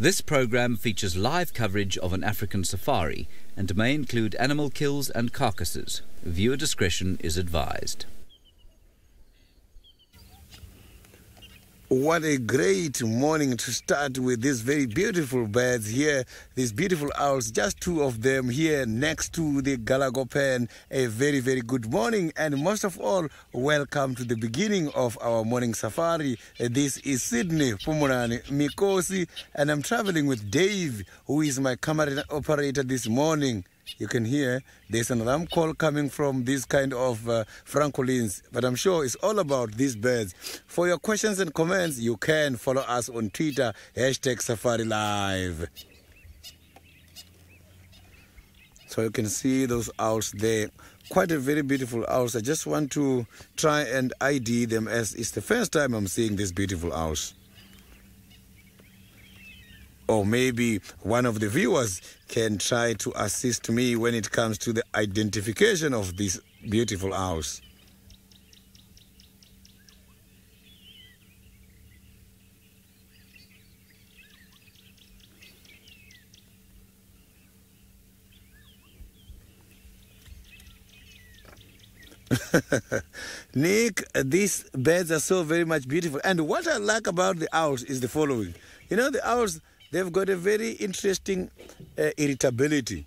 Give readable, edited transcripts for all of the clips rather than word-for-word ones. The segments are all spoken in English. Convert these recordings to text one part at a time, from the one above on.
This program features live coverage of an African safari and may include animal kills and carcasses. Viewer discretion is advised. What a great morning to start with these very beautiful birds here, these beautiful owls, just two of them here next to the Galago Pen. A very, very good morning, and most of all, welcome to the beginning of our morning safari. This is Sydney Pumurani Mikosi, and I'm traveling with Dave, who is my camera operator this morning. You can hear there's an alarm call coming from these kind of francolins, but I'm sure it's all about these birds. For your questions and comments, you can follow us on Twitter, #SafariLive. So you can see those owls there. Quite a very beautiful owls. I just want to try and ID them, as it's the first time I'm seeing these beautiful owls. Or maybe one of the viewers can try to assist me when it comes to the identification of these beautiful owls. Nick, these birds are so very much beautiful. And what I like about the owls is the following. You know, the owls, they've got a very interesting irritability.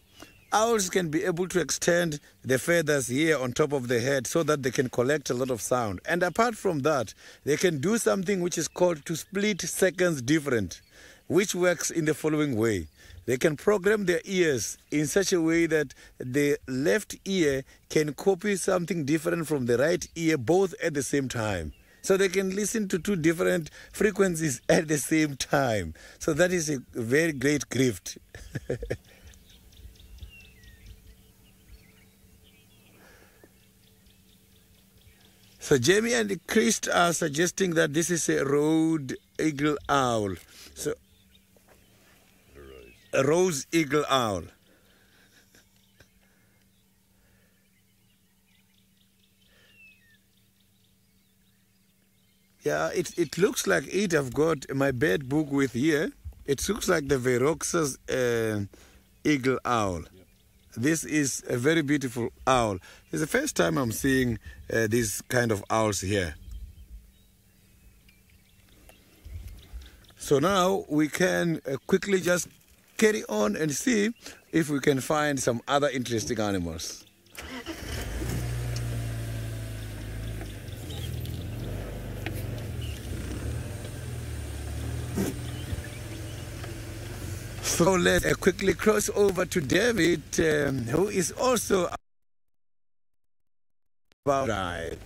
Owls can be able to extend the feathers here on top of the head so that they can collect a lot of sound. And apart from that, they can do something which is called to split seconds different, which works in the following way. They can program their ears in such a way that the left ear can copy something different from the right ear, both at the same time. So they can listen to two different frequencies at the same time. So that is a very great gift. So Jamie and Chris are suggesting that this is a road eagle owl. So a rose eagle owl. Yeah, it looks like it. I've got my bed book with here. It looks like the Veroxa's eagle owl. Yep. This is a very beautiful owl. It's the first time I'm seeing these kind of owls here. So now we can quickly just carry on and see if we can find some other interesting animals. So let's quickly cross over to David, who is also about right.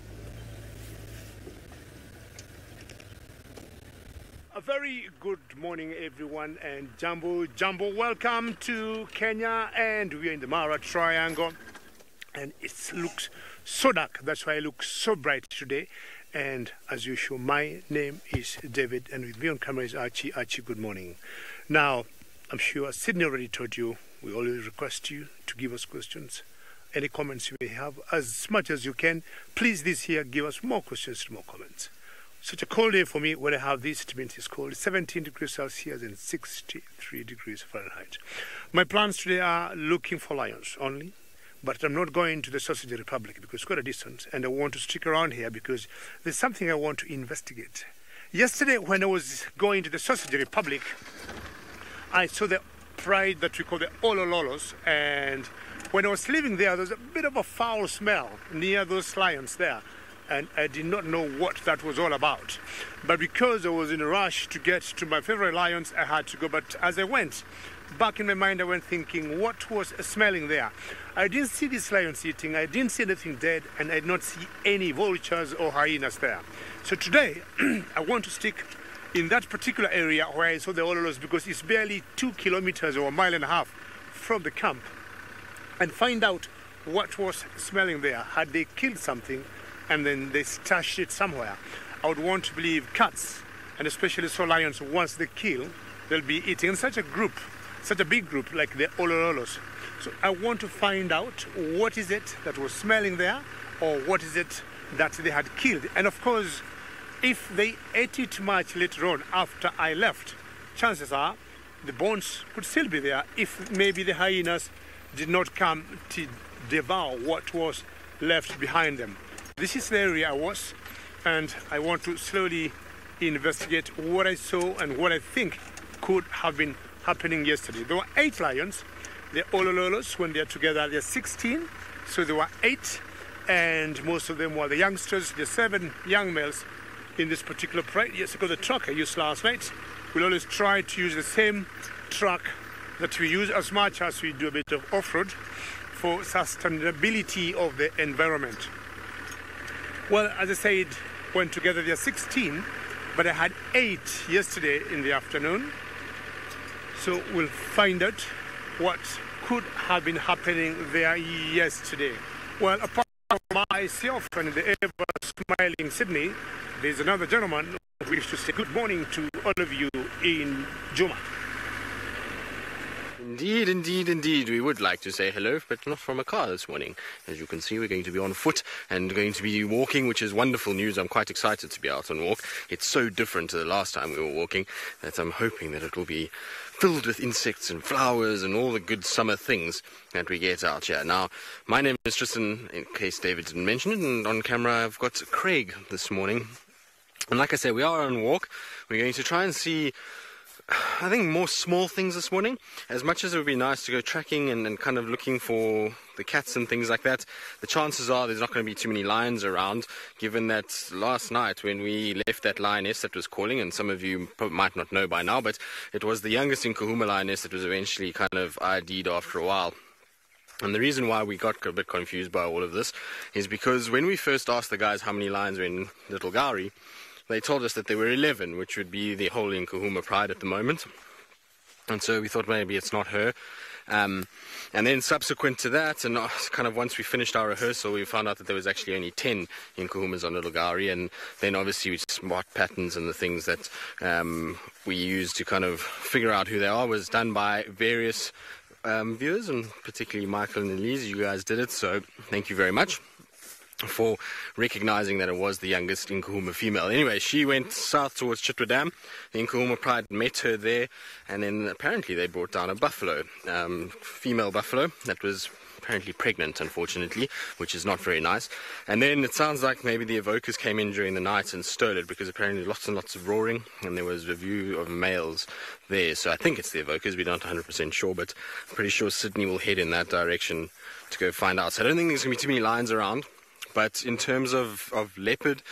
A very good morning, everyone, and Jumbo, welcome to Kenya, and we are in the Mara Triangle, and it looks so dark. That's why I look so bright today. And as usual, my name is David, and with me on camera is Archie. Archie, good morning. Now, I'm sure Sydney already told you, we always request you to give us questions, any comments you may have, as much as you can. Please this year, give us more questions, more comments. Such a cold day for me when I have this. It means it's cold. 17 degrees Celsius and 63 degrees Fahrenheit. My plans today are looking for lions only, but I'm not going to the Sausage Republic because it's quite a distance, and I want to stick around here because there's something I want to investigate. Yesterday, when I was going to the Sausage Republic, I saw the pride that we call the Olololos, and when I was leaving there was a bit of a foul smell near those lions there, and I did not know what that was all about. But because I was in a rush to get to my favorite lions, I had to go. But as I went, back in my mind I went thinking, what was smelling there? I didn't see these lions eating, I didn't see anything dead, and I did not see any vultures or hyenas there. So today I want to stick in that particular area where I saw the Ololos, because it's barely 2 kilometers or a mile and a half from the camp, and find out what was smelling there. Had they killed something and then they stashed it somewhere? I would want to believe cats, and especially so lions, once they kill, they'll be eating in such a group, such a big group like the Ololos. So I want to find out what is it that was smelling there, or what is it that they had killed. And of course, if they ate it much later on after I left, chances are the bones could still be there if maybe the hyenas did not come to devour what was left behind them. This is the area I was, and I want to slowly investigate what I saw and what I think could have been happening yesterday. There were 8 lions. They're olololos. When they're together, they're 16. So there were 8, and most of them were the youngsters. There are 7 young males in this particular parade. Yes, because the truck I used last night, we'll always try to use the same truck that we use as much as we do a bit of off-road for sustainability of the environment. Well, as I said, when together they are 16, but I had 8 yesterday in the afternoon. So we'll find out what could have been happening there yesterday. Well, apart from myself and the ever-smiling Sydney, there's another gentleman who wishes to say good morning to all of you in Juma. Indeed, indeed, indeed. We would like to say hello, but not from a car this morning. As you can see, we're going to be on foot and going to be walking, which is wonderful news. I'm quite excited to be out on walk. It's so different to the last time we were walking that I'm hoping that it will be filled with insects and flowers and all the good summer things that we get out here. Now, my name is Tristan, in case David didn't mention it, and on camera I've got Craig this morning. And like I said, we are on a walk. We're going to try and see, I think, more small things this morning. As much as it would be nice to go tracking and kind of looking for the cats and things like that, the chances are there's not going to be too many lions around, given that last night when we left that lioness that was calling, and some of you might not know by now, but it was the youngest Nkuhuma lioness that was eventually kind of ID'd after a while. And the reason why we got a bit confused by all of this is because when we first asked the guys how many lions were in Little Gowrie, they told us that there were 11, which would be the whole Nkuhuma pride at the moment. And so we thought maybe it's not her. And then subsequent to that, and kind of once we finished our rehearsal, we found out that there was actually only 10 Nkuhumas on Little Gowrie. And then obviously with smart patterns and the things that we use to kind of figure out who they are was done by various viewers, and particularly Michael and Elise. You guys did it, so thank you very much for recognizing that it was the youngest Nkuhuma female. Anyway, she went south towards Chitwa Dam. The Nkuhuma pride met her there, and then apparently they brought down a buffalo, female buffalo, that was apparently pregnant, unfortunately, which is not very nice. And then it sounds like maybe the evokers came in during the night and stole it, because apparently lots and lots of roaring, and there was a view of males there. So I think it's the evokers, we're not 100% sure, but I'm pretty sure Sydney will head in that direction to go find out. So I don't think there's going to be too many lions around. But in terms of leopard,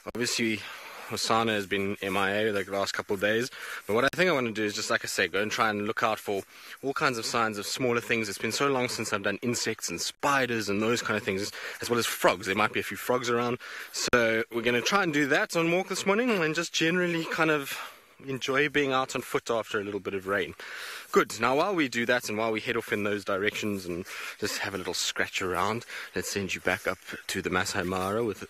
obviously Hosanna has been MIA the last couple of days. But what I think I want to do is just, like I say, go and try and look out for all kinds of signs of smaller things. It's been so long since I've done insects and spiders and those kind of things, as well as frogs. There might be a few frogs around. So we're going to try and do that on walk this morning, and just generally kind of enjoy being out on foot after a little bit of rain. Good. Now, while we do that and while we head off in those directions and just have a little scratch around, let's send you back up to the Masai Mara with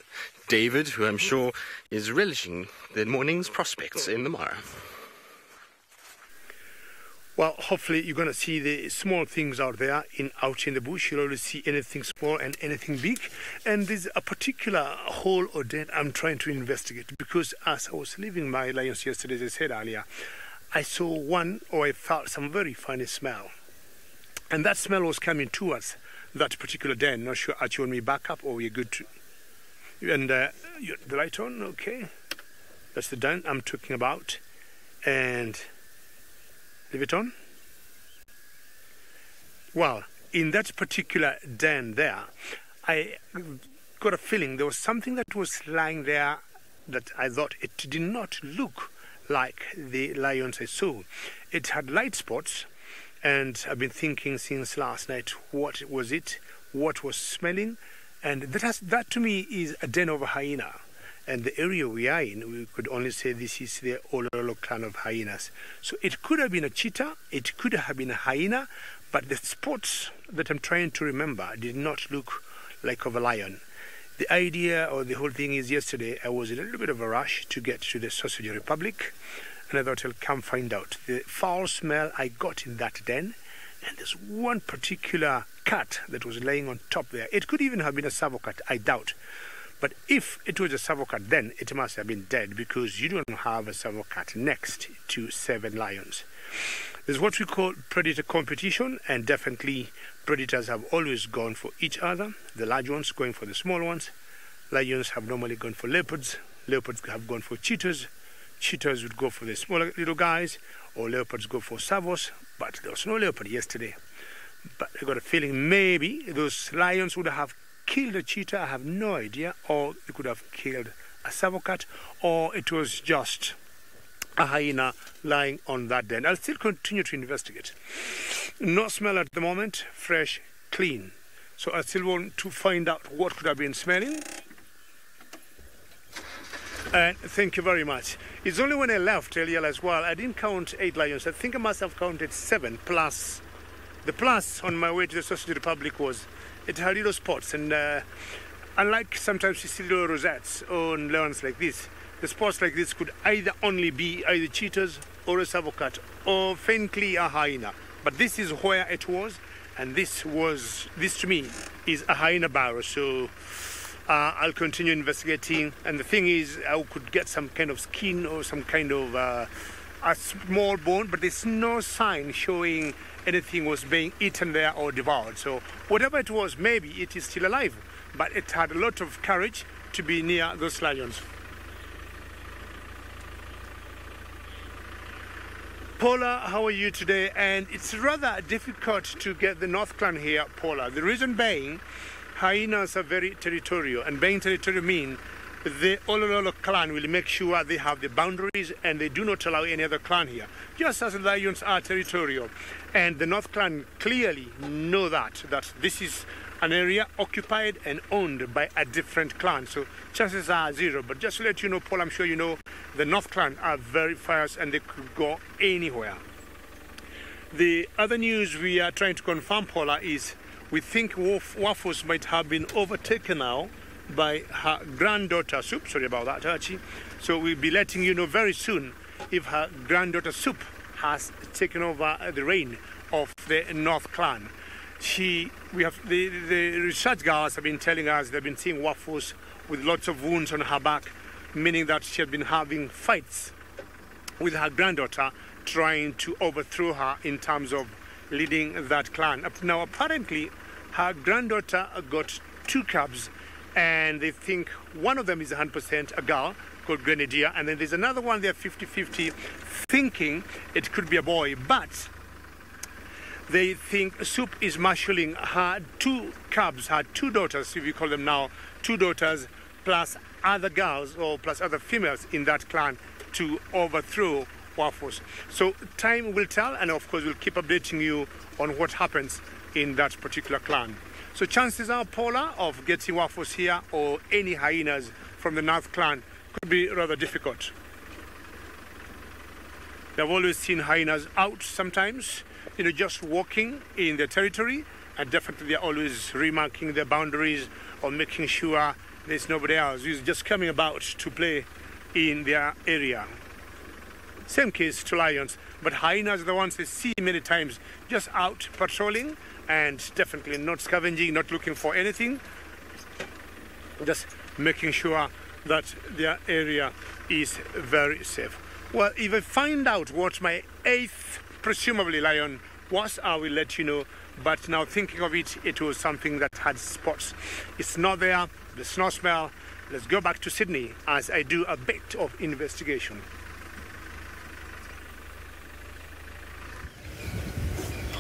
David, who I'm sure is relishing the morning's prospects in the Mara. Well, hopefully you're going to see the small things out there out in the bush. You'll always see anything small and anything big. And there's a particular hole or den I'm trying to investigate, because as I was leaving my lions yesterday, as I said earlier, I saw one, or I felt some very funny smell. And that smell was coming towards that particular den. Not sure, actually, when we back up or we're good to... And the light on, okay. That's the den I'm talking about. And... leave it on. Well, in that particular den there, I got a feeling there was something that was lying there that I thought it did not look like the lions I saw. It had light spots, and I've been thinking since last night, what was it? What was smelling? And that to me is a den of a hyena. And the area we are in, we could only say this is the Ololo clan of hyenas. So it could have been a cheetah, it could have been a hyena, but the spots that I'm trying to remember did not look like of a lion. The idea or the whole thing is, yesterday I was in a little bit of a rush to get to the Sausage Republic, and I thought I'll come find out. The foul smell I got in that den, and there's one particular cat that was laying on top there. It could even have been a savo cat, I doubt. But if it was a savo cat, then it must have been dead, because you don't have a savo cat next to 7 lions. There's what we call predator competition, and definitely predators have always gone for each other. The large ones going for the small ones. Lions have normally gone for leopards. Leopards have gone for cheetahs. Cheetahs would go for the smaller little guys, or leopards go for savos. But there was no leopard yesterday. But I got a feeling maybe those lions would have killed a cheetah. I have no idea. Or they could have killed a savocat, or it was just a hyena lying on that den. I'll still continue to investigate. No smell at the moment, fresh, clean. So I still want to find out what could have been smelling. And thank you very much. It's only when I left earlier as well, I didn't count 8 lions. I think I must have counted 7 plus. The plus on my way to the Sausage Republic was it had little spots, and unlike sometimes you see little rosettes on lions like this, the spots like this could either only be either cheetahs or a savocat or faintly a hyena. But this is where it was, and this to me is a hyena barrow. So I'll continue investigating, and the thing is I could get some kind of skin or some kind of a small bone, but there's no sign showing anything was being eaten there or devoured. So whatever it was, maybe it is still alive, but it had a lot of courage to be near those lions. Paula, how are you today? And it's rather difficult to get the North Clan here, Paula. The reason being, hyenas are very territorial, and being territorial means the Olololo clan will make sure they have the boundaries and they do not allow any other clan here, just as the lions are territorial. And the North Clan clearly know that this is an area occupied and owned by a different clan. So chances are 0. But just to let you know, Paul, I'm sure you know, the North Clan are very fierce and they could go anywhere. The other news we are trying to confirm, Paula, is we think Waffles might have been overtaken now by her granddaughter Soup. Sorry about that, Archie. So we'll be letting you know very soon if her granddaughter Soup has taken over the reign of the North Clan. We have the research guys have been telling us they've been seeing Waffles with lots of wounds on her back, meaning that she had been having fights with her granddaughter, trying to overthrow her in terms of leading that clan. Now, apparently, her granddaughter got 2 cubs, and they think one of them is 100% a girl called Grenadier, and then there's another one there 50-50, thinking it could be a boy, but they think Soup is marshalling her 2 cubs, her 2 daughters, if you call them now, 2 daughters, plus other girls or plus other females in that clan to overthrow Waffles. So time will tell, and of course we'll keep updating you on what happens in that particular clan. So chances are, Paula, of getting Waffles here or any hyenas from the North Clan could be rather difficult. They've always seen hyenas out sometimes, just walking in their territory, and definitely they're always remarking their boundaries or making sure there's nobody else who's just coming about to play in their area. Same case to lions, but hyenas are the ones they see many times just out patrolling and definitely not scavenging, not looking for anything, just making sure that their area is very safe. Well, if I find out what my 8th presumably lion was, I will let you know. But now thinking of it, it was something that had spots. It's not there, there's no smell. Let's go back to Sydney as I do a bit of investigation.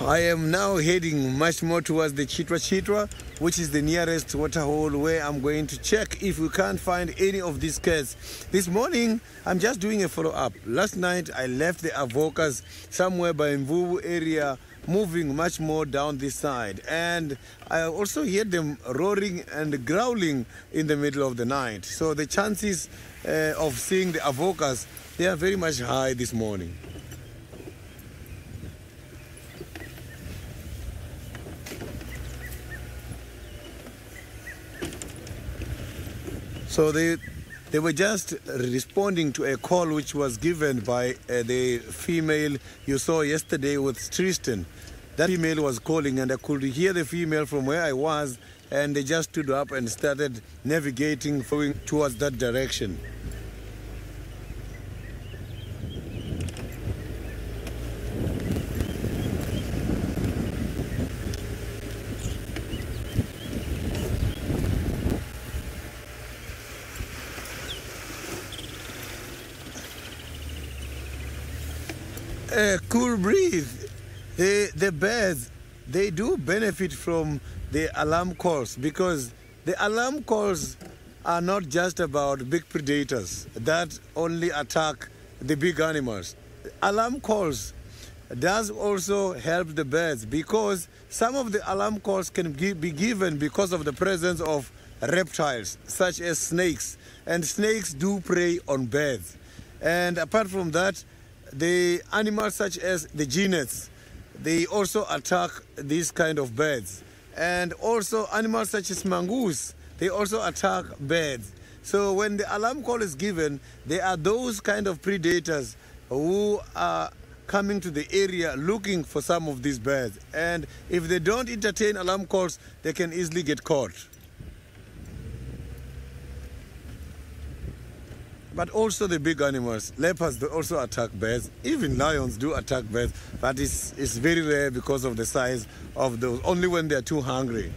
I am now heading much more towards the Chitwa, which is the nearest waterhole where I'm going to check if we can't find any of these cats. This morning, I'm just doing a follow-up. Last night, I left the avocas somewhere by Mvubu area, moving much more down this side. And I also heard them roaring and growling in the middle of the night. So the chances of seeing the avocas, they are very much high this morning. So they were just responding to a call which was given by the female you saw yesterday with Tristan. That female was calling, and I could hear the female from where I was, and they just stood up and started navigating, going towards that direction. cool breeze. The birds, they do benefit from the alarm calls, because the alarm calls are not just about big predators that only attack the big animals. Alarm calls does also help the birds, because some of the alarm calls can be given because of the presence of reptiles such as snakes, and snakes do prey on birds. And apart from that, the animals such as the genets, they also attack these kind of birds. And also animals such as mongoose, they also attack birds. So when the alarm call is given, there are those kind of predators who are coming to the area looking for some of these birds. And if they don't entertain alarm calls, they can easily get caught. But also the big animals, leopards, they also attack birds. Even lions do attack birds, but it's very rare because of the size of those, only when they're too hungry.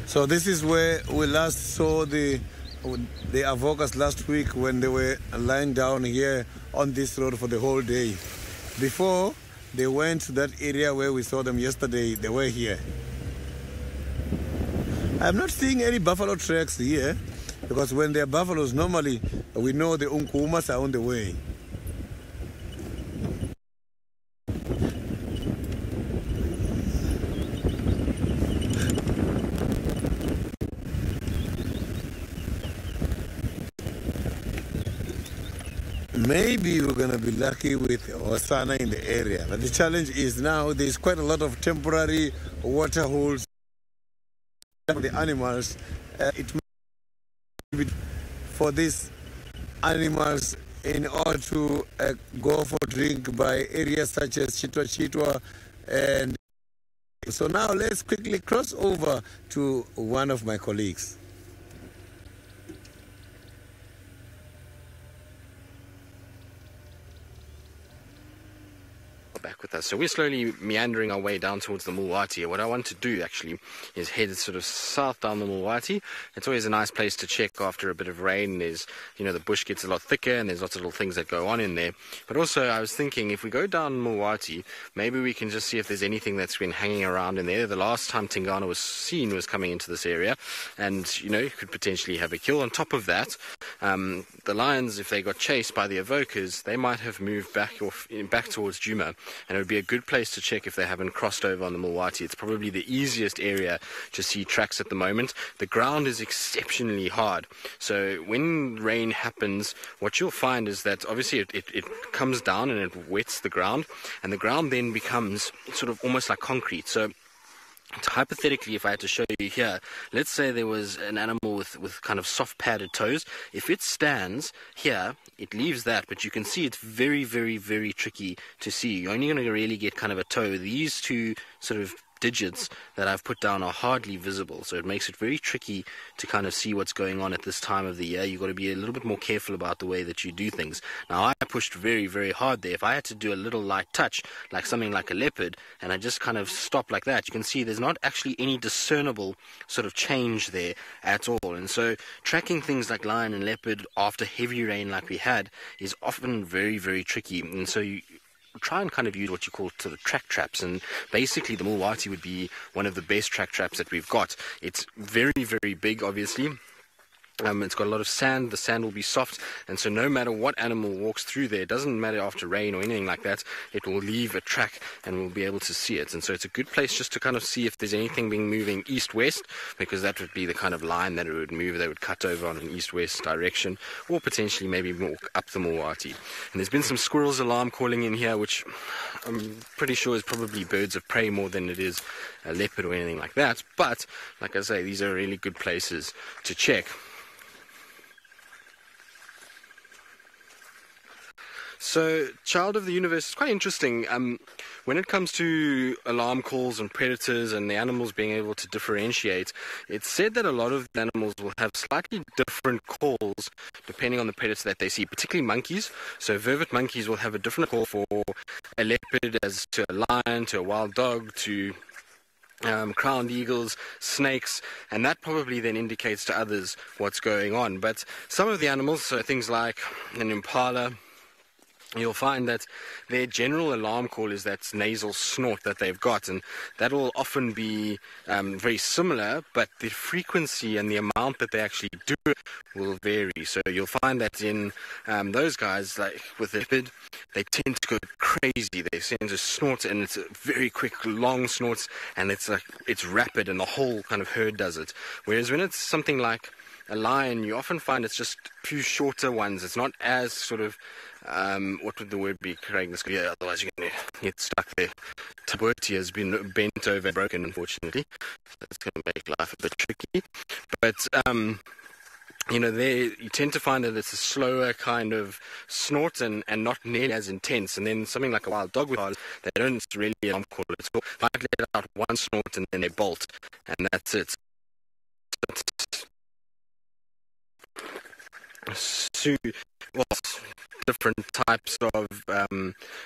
So this is where we last saw the avokas last week, when they were lying down here on this road for the whole day. Before they went to that area where we saw them yesterday, they were here. I'm not seeing any buffalo tracks here, because when there are buffaloes, normally we know the unkumas are on the way. Maybe we're going to be lucky with Osana in the area. But the challenge is now there's quite a lot of temporary water holes for the animals. It might be for these animals in order to go for drink by areas such as Chitwa Chitwa. And so now let's quickly cross over to one of my colleagues. Back with us. So we're slowly meandering our way down towards the Mulwati. What I want to do actually is head sort of south down the Mulwati. It's always a nice place to check after a bit of rain. There's, the bush gets a lot thicker and there's lots of little things that go on in there. But also I was thinking, if we go down Mulwati, maybe we can just see if there's anything that's been hanging around in there. The last time Tingana was seen was coming into this area, and you could potentially have a kill. On top of that, the lions, if they got chased by the evokers, they might have moved back towards Djuma. And it would be a good place to check if they haven't crossed over on the Mulwati. It's probably the easiest area to see tracks at the moment. The ground is exceptionally hard. So when rain happens, what you'll find is that obviously it comes down and it wets the ground. And the ground then becomes sort of almost like concrete. So hypothetically, if I had to show you here, let's say there was an animal with kind of soft padded toes. If it stands here, it leaves that, but you can see it's very, very, very tricky to see. You're only going to really get kind of a toe. These two sort of digits that I've put down are hardly visible, so it makes it very tricky to kind of see what's going on at this time of the year. You've got to be a little bit more careful about the way that you do things. Now, I pushed very, very hard there. If I had to do a little light touch, like something like a leopard, and I just kind of stop like that, you can see there's not actually any discernible sort of change there at all. And so tracking things like lion and leopard after heavy rain like we had is often very, very tricky. And so you try and kind of use what you call sort of track traps, and basically the Mulwati would be one of the best track traps that we've got. It's very, very big, obviously. It's got a lot of sand. The sand will be soft, and so no matter what animal walks through there, it doesn't matter after rain or anything like that, it will leave a track and we'll be able to see it. And so it's a good place just to kind of see if there's anything being moving east-west, because that would be the kind of line that it would move. They would cut over on an east-west direction, or potentially maybe more up the Mulwati. And there's been some squirrels alarm calling in here, which I'm pretty sure is probably birds of prey more than it is a leopard or anything like that. But like I say, these are really good places to check. So, Child of the Universe is quite interesting. When it comes to alarm calls and predators and the animals being able to differentiate, it's said that a lot of the animals will have slightly different calls depending on the predator that they see, particularly monkeys. So vervet monkeys will have a different call for a leopard as to a lion, to a wild dog, to crowned eagles, snakes, and that probably then indicates to others what's going on. But some of the animals, so things like an impala, you'll find that their general alarm call is that nasal snort that they've got, and that will often be very similar, but the frequency and the amount that they actually do will vary. So you'll find that in those guys, like with the leopard, they tend to go crazy. They tend to snort, and it's a very quick, long snorts, and it's rapid, and the whole kind of herd does it. Whereas when it's something like a lion, you often find it's just a few shorter ones. It's not as sort of what would the word be, Craig? Yeah, otherwise you're going to get stuck there. Tabuti has been bent over and broken, unfortunately. That's going to make life a bit tricky. But, you tend to find that it's a slower kind of snort and not nearly as intense. And then something like a wild dog, they don't really alarm call at all. Might let out one snort and then they bolt, and that's it. Different types of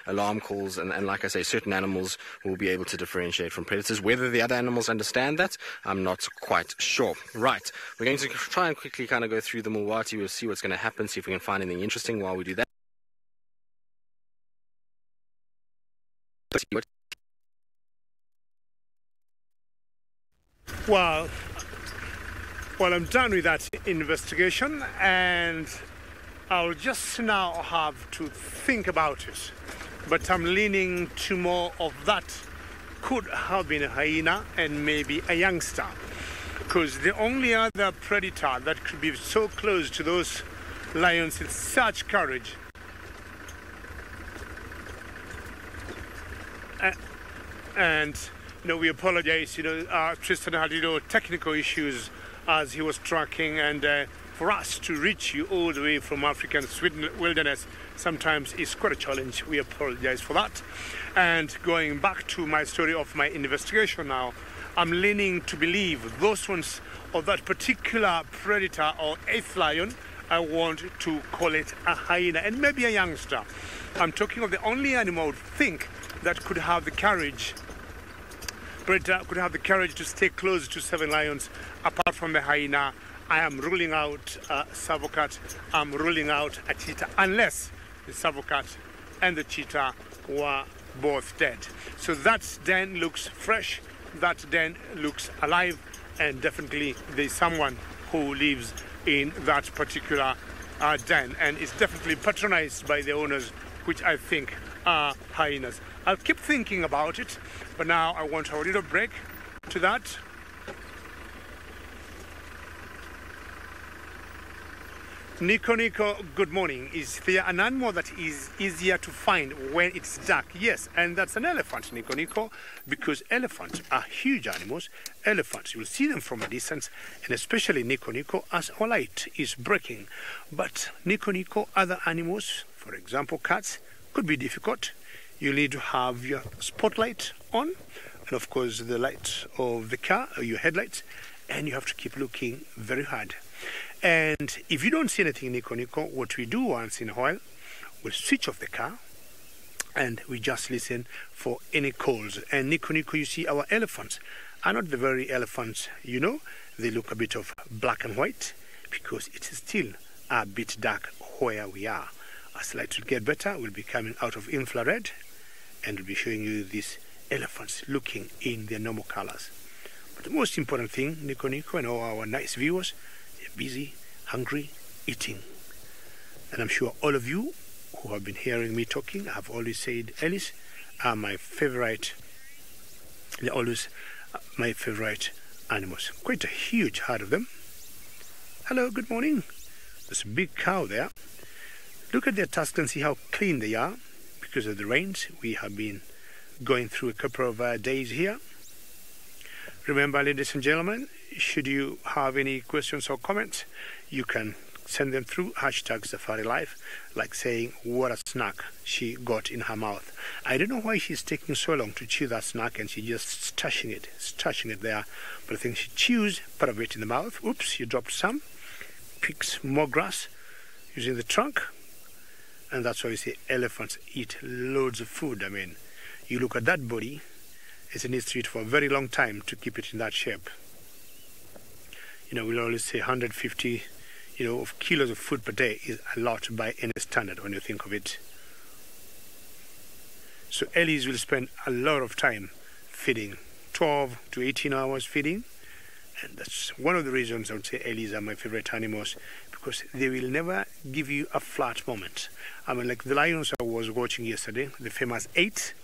alarm calls, and like I say, certain animals will be able to differentiate from predators. Whether the other animals understand that, I'm not quite sure. Right, we're going to try and quickly kind of go through the Mulwati. We'll see what's going to happen, see if we can find anything interesting while we do that. Well, I'm done with that investigation, and I'll just now have to think about it. But I'm leaning to more of that could have been a hyena and maybe a youngster. Because the only other predator that could be so close to those lions with such courage and we apologize, Tristan had, technical issues as he was tracking, and for us to reach you all the way from African wilderness sometimes is quite a challenge. We apologize for that. And going back to my story of my investigation now, I'm leaning to believe those ones of that particular predator or eighth lion, I want to call it a hyena and maybe a youngster. I'm talking of the only animal I would think that could have the courage, predator could have the courage to stay close to 7 lions apart from the hyena. I am ruling out savo-cat. I'm ruling out a cheetah, unless the savo-cat and the cheetah were both dead. So that den looks fresh, that den looks alive, and definitely there's someone who lives in that particular den, and it's definitely patronized by the owners, which I think are hyenas. I'll keep thinking about it, but now I want a little break to that. Niconico, good morning. Is there an animal that is easier to find when it's dark? Yes, and that's an elephant, Niconico, because elephants are huge animals. Elephants, you'll see them from a distance, and especially Niconico as our light is breaking. But Niconico, other animals, for example cats, could be difficult. You need to have your spotlight on, and of course the light of the car, or your headlights, and you have to keep looking very hard. And if you don't see anything, Niconico, what we do once in a while, we'll switch off the car and we just listen for any calls. And Niconico, you see our elephants are not the very elephants, they look a bit of black and white because it is still a bit dark where we are. As the light will get better, we'll be coming out of infrared and we'll be showing you these elephants looking in their normal colors. But the most important thing, Niconico and all our nice viewers, busy, hungry, eating. And I'm sure all of you who have been hearing me talking have always said Ellis are my favorite. They're always my favorite animals. Quite a huge herd of them. Hello, good morning. There's a big cow there. Look at their tusks and see how clean they are because of the rains. We have been going through a couple of days here. Remember, ladies and gentlemen, should you have any questions or comments, you can send them through #SafariLive, like saying what a snack she got in her mouth. I don't know why she's taking so long to chew that snack, and she's just stashing it there. But I think she chews part of it in the mouth. Oops, you dropped some. Picks more grass using the trunk. And that's why we say elephants eat loads of food. I mean, you look at that body, it needs to eat for a very long time to keep it in that shape. You know, we'll always say 150 of kilos of food per day is a lot by any standard when you think of it. So Ellies will spend a lot of time feeding, 12 to 18 hours feeding, and that's one of the reasons I would say Ellies are my favorite animals, because they will never give you a flat moment. I mean, like the lions I was watching yesterday, the famous 8,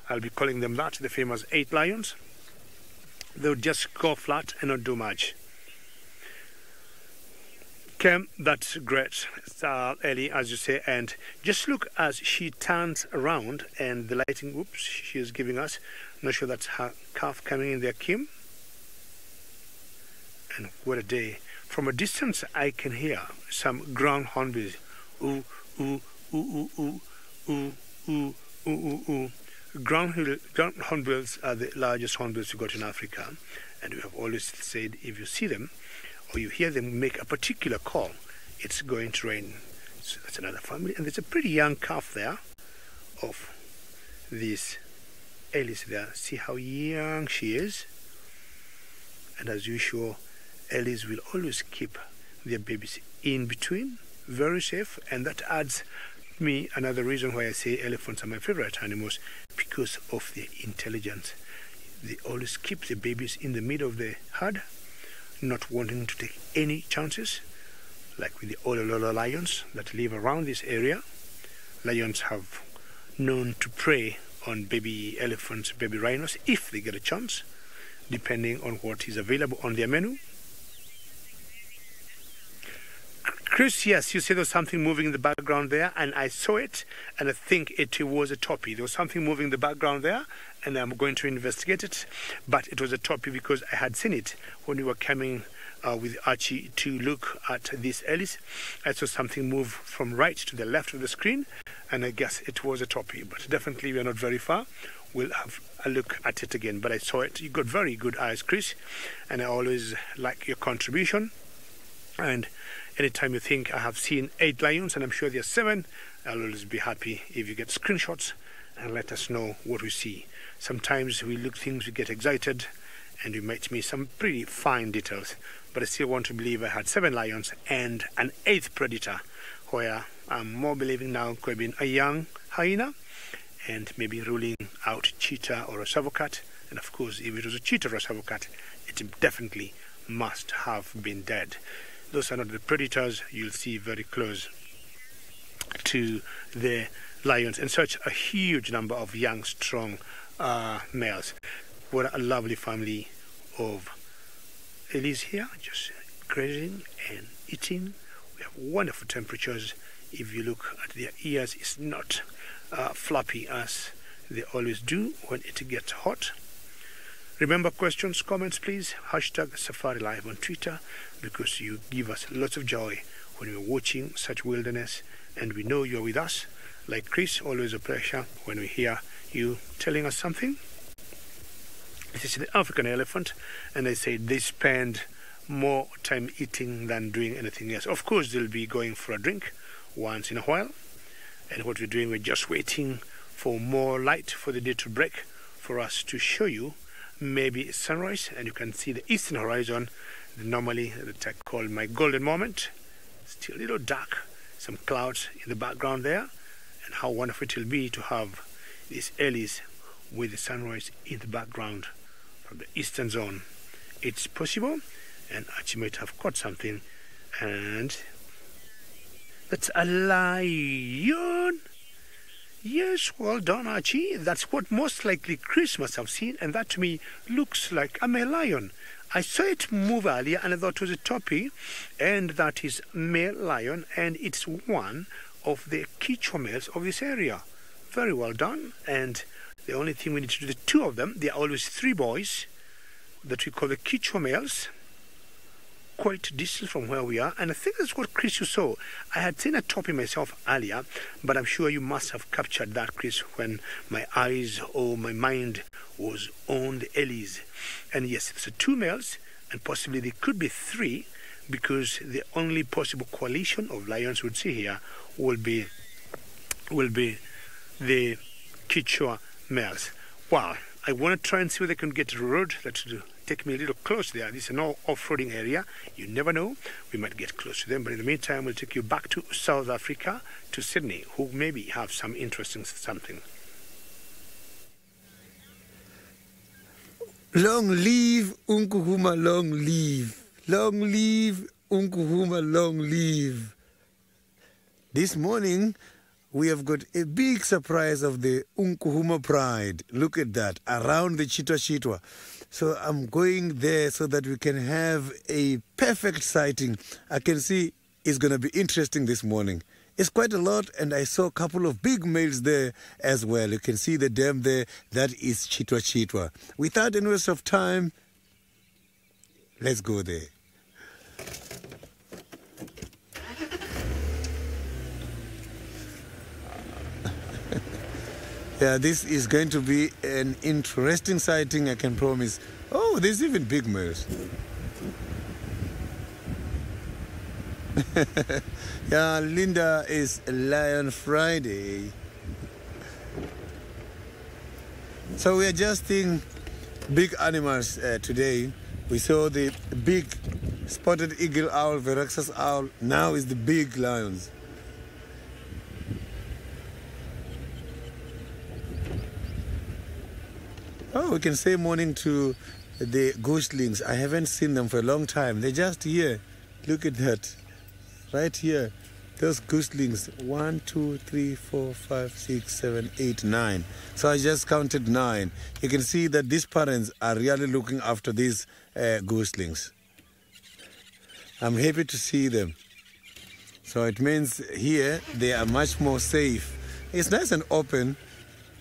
I'll be calling them that, the famous 8 lions. They would just go flat and not do much. Okay, that's great, Ellie, as you say, and just look as she turns around and the lighting, oops, she is giving us, I'm not sure that's her calf coming in there, Kim. And what a day. From a distance, I can hear some ground hornbills. Ooh, ooh, ooh, ooh, ooh, ooh, ooh, ooh, ooh. Ground hornbills are the largest hornbills we got in Africa, and we have always said if you see them, or you hear them make a particular call, it's going to rain. So that's another family, and there's a pretty young calf there of this Ellis there. See how young she is? And as usual, Ellis will always keep their babies in between, very safe, and that adds me another reason why I say elephants are my favorite animals, because of their intelligence. They always keep the babies in the middle of the herd, not wanting to take any chances, like with the Olololo lions that live around this area. Lions have known to prey on baby elephants, baby rhinos, if they get a chance, depending on what is available on their menu. Chris, yes, you said there was something moving in the background there, and I saw it, and I think it was a toppy. There was something moving in the background there, and I'm going to investigate it, but it was a toppy because I had seen it when we were coming with Archie to look at this Ellis. I saw something move from right to the left of the screen, and I guess it was a toppy, but definitely we are not very far. We'll have a look at it again, but I saw it. You got very good eyes, Chris, and I always like your contribution. And anytime you think I have seen 8 lions, and I'm sure there are 7, I'll always be happy if you get screenshots and let us know what we see. Sometimes we look things, we get excited, and you might miss some pretty fine details. But I still want to believe I had 7 lions and an 8th predator, where I'm more believing now could have been a young hyena, and maybe ruling out cheetah or a savocat. And of course, if it was a cheetah or a savocat, it definitely must have been dead. Those are not the predators you'll see very close to the lions, and such a huge number of young, strong males. What a lovely family of Ellies here, just grazing and eating. We have wonderful temperatures. If you look at their ears, it's not floppy as they always do when it gets hot. Remember, questions, comments, please. #SafariLive on Twitter, because you give us lots of joy when we're watching such wilderness, and we know you're with us. Like Chris, always a pleasure when we hear you telling us something. This is the African elephant, and they say they spend more time eating than doing anything else. Of course, they'll be going for a drink once in a while, and what we're doing, we're just waiting for more light for the day to break for us to show you maybe sunrise, and you can see the eastern horizon, normally that I call my golden moment. Still a little dark, some clouds in the background there, and how wonderful it will be to have these Ellies with the sunrise in the background from the eastern zone. It's possible, and Archie might have caught something, and that's a lion. Yes, well done, Archie. That's what most likely Chris must have seen, and that to me looks like a male lion. I saw it move earlier, and I thought it was a toppy, and that is male lion, and it's one of the Quichua males of this area. Very well done, and the only thing we need to do, the 2 of them, there are always 3 boys that we call the Quichua males. quite distant from where we are, and I think that's what, Chris, you saw. I had seen a toppy myself earlier, but I'm sure you must have captured that, Chris, when my eyes or my mind was on the ellies. And yes, it's 2 males, and possibly there could be 3, because the only possible coalition of lions we'd see here will be the Quechua males. Wow, I want to try and see whether I can get a road that will take me a little close there. This is an off-roading area. You never know. We might get close to them. But in the meantime, we'll take you back to South Africa, to Sydney, who maybe have some interesting something. Long live Unkuhuma, long live. Long live Unkuhuma, long live. This morning, we have got a big surprise of the Unkuhuma Pride. Look at that, around the Chitwa. So I'm going there so that we can have a perfect sighting. I can see it's going to be interesting this morning. It's quite a lot, and I saw a couple of big males there as well. You can see the dam there. That is Chitwa. Without any waste of time, let's go there. Yeah, this is going to be an interesting sighting, I can promise. Oh, there's even big males. Yeah, Linda is Lion Friday. So we are just seeing big animals today. We saw the big spotted eagle owl, Veraxas owl. Now is the big lions. Oh, we can say morning to the goslings. I haven't seen them for a long time. They're just here. Look at that. Right here. Those goslings. 1, 2, 3, 4, 5, 6, 7, 8, 9. So I just counted 9. You can see that these parents are really looking after these goslings. I'm happy to see them. So it means here they are much more safe. It's nice and open.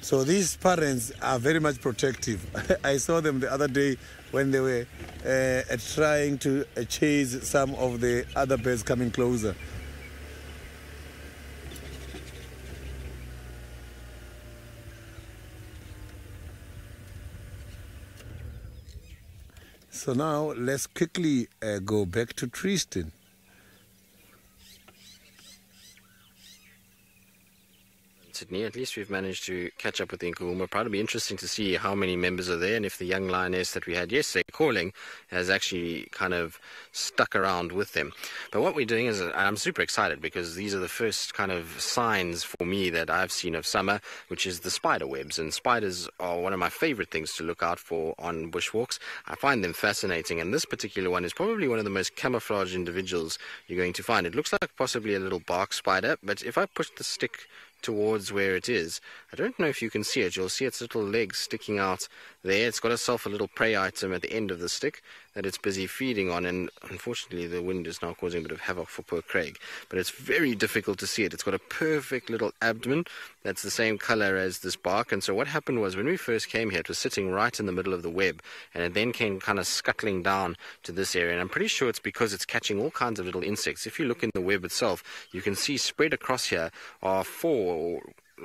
So these parents are very much protective. I saw them the other day when they were trying to chase some of the other birds coming closer. So now let's quickly go back to Tristan. Sydney, at least we've managed to catch up with the Nkuhuma Pride. It'll be interesting to see how many members are there and if the young lioness that we had yesterday calling has actually kind of stuck around with them. But what we're doing is, I'm super excited because these are the first kind of signs for me that I've seen of summer, which is the spider webs. And spiders are one of my favorite things to look out for on bushwalks. I find them fascinating, and this particular one is probably one of the most camouflaged individuals you're going to find. It looks like possibly a little bark spider, but if I push the stick towards where it is, I don't know if you can see it. You'll see its little legs sticking out there. It's got itself a little prey item at the end of the stick that it's busy feeding on, and unfortunately the wind is now causing a bit of havoc for poor Craig, but it's very difficult to see it. It's got a perfect little abdomen that's the same color as this bark. And so what happened was, when we first came here, it was sitting right in the middle of the web, and it then came kind of scuttling down to this area, and I'm pretty sure it's because it's catching all kinds of little insects. If you look in the web itself, you can see spread across here are 4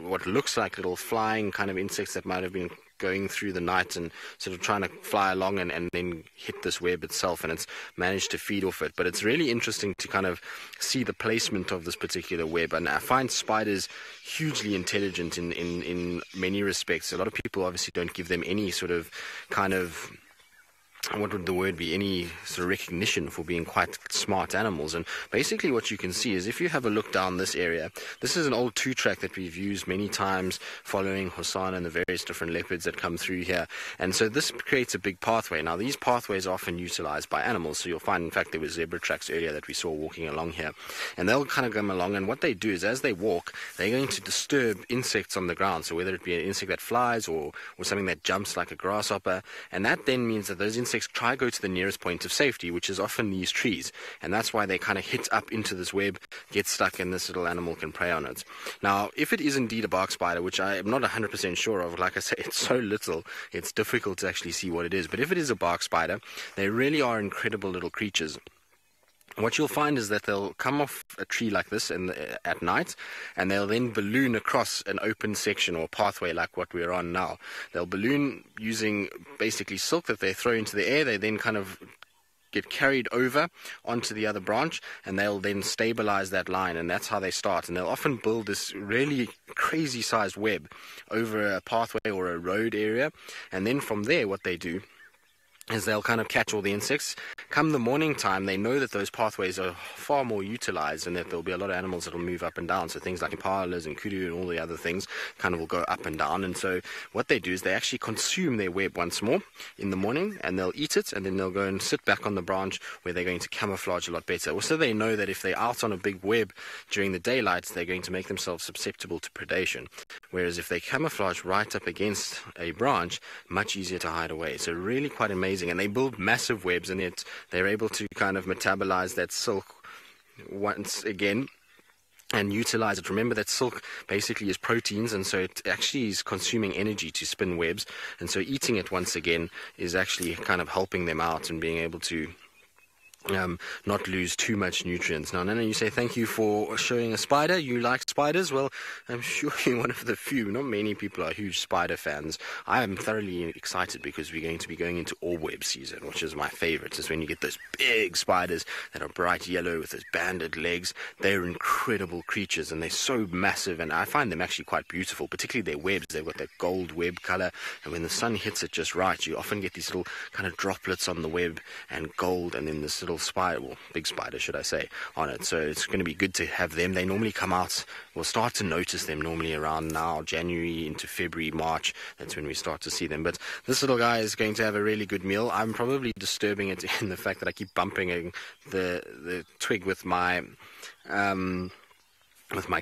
what looks like little flying kind of insects that might have been going through the night and sort of trying to fly along and then hit this web itself, and it's managed to feed off it. But it's really interesting to kind of see the placement of this particular web, and I find spiders hugely intelligent in many respects. A lot of people obviously don't give them any sort of kind of, what would the word be, any sort of recognition for being quite smart animals. And basically what you can see is, if you have a look down this area, this is an old 2-track that we've used many times following Hosanna and the various different leopards that come through here. And so this creates a big pathway. Now these pathways are often utilized by animals, so you'll find, in fact, there were zebra tracks earlier that we saw walking along here, and they'll kind of come along, and what they do is, as they walk, they're going to disturb insects on the ground. So whether it be an insect that flies or something that jumps like a grasshopper, and that then means that those insects try to go to the nearest point of safety, which is often these trees, and that's why they kind of hit up into this web, get stuck, and this little animal can prey on it. Now, if it is indeed a bark spider, which I am not 100% sure of, like I say, it's so little, it's difficult to actually see what it is, but if it is a bark spider, they really are incredible little creatures. what you'll find is that they'll come off a tree like this at night, and they'll then balloon across an open section or pathway like what we're on now. They'll balloon using basically silk that they throw into the air. They then kind of get carried over onto the other branch, and they'll then stabilize that line, and that's how they start. And they'll often build this really crazy sized web over a pathway or a road area, and then from there what they do is they'll kind of catch all the insects. Come the morning time, they know that those pathways are far more utilized and that there'll be a lot of animals that'll move up and down. So things like impalas and kudu and all the other things kind of will go up and down. And so what they do is they actually consume their web once more in the morning, and they'll eat it, and then they'll go and sit back on the branch where they're going to camouflage a lot better. Also, they know that if they're out on a big web during the daylight, they're going to make themselves susceptible to predation. Whereas if they camouflage right up against a branch, much easier to hide away. So really quite amazing. And they build massive webs, and yet they're able to kind of metabolize that silk once again and utilize it. Remember that silk basically is proteins, and so it actually is consuming energy to spin webs, and so eating it once again is actually kind of helping them out and being able to not lose too much nutrients. Now, Nana, you say thank you for showing a spider. You like spiders? Well, I'm sure you're one of the few. Not many people are huge spider fans. I am thoroughly excited because we're going to be going into orb season, which is my favorite. It's when you get those big spiders that are bright yellow with those banded legs. They're incredible creatures, and they're so massive, and I find them actually quite beautiful, particularly their webs. They've got that gold web color, and when the sun hits it just right, you often get these little kind of droplets on the web and gold, and then this little spider, well, big spider should I say, on it. So it's going to be good to have them. They normally come out, we'll start to notice them normally around now, January into February, March. That's when we start to see them. But this little guy is going to have a really good meal. I'm probably disturbing it in the fact that I keep bumping the twig with my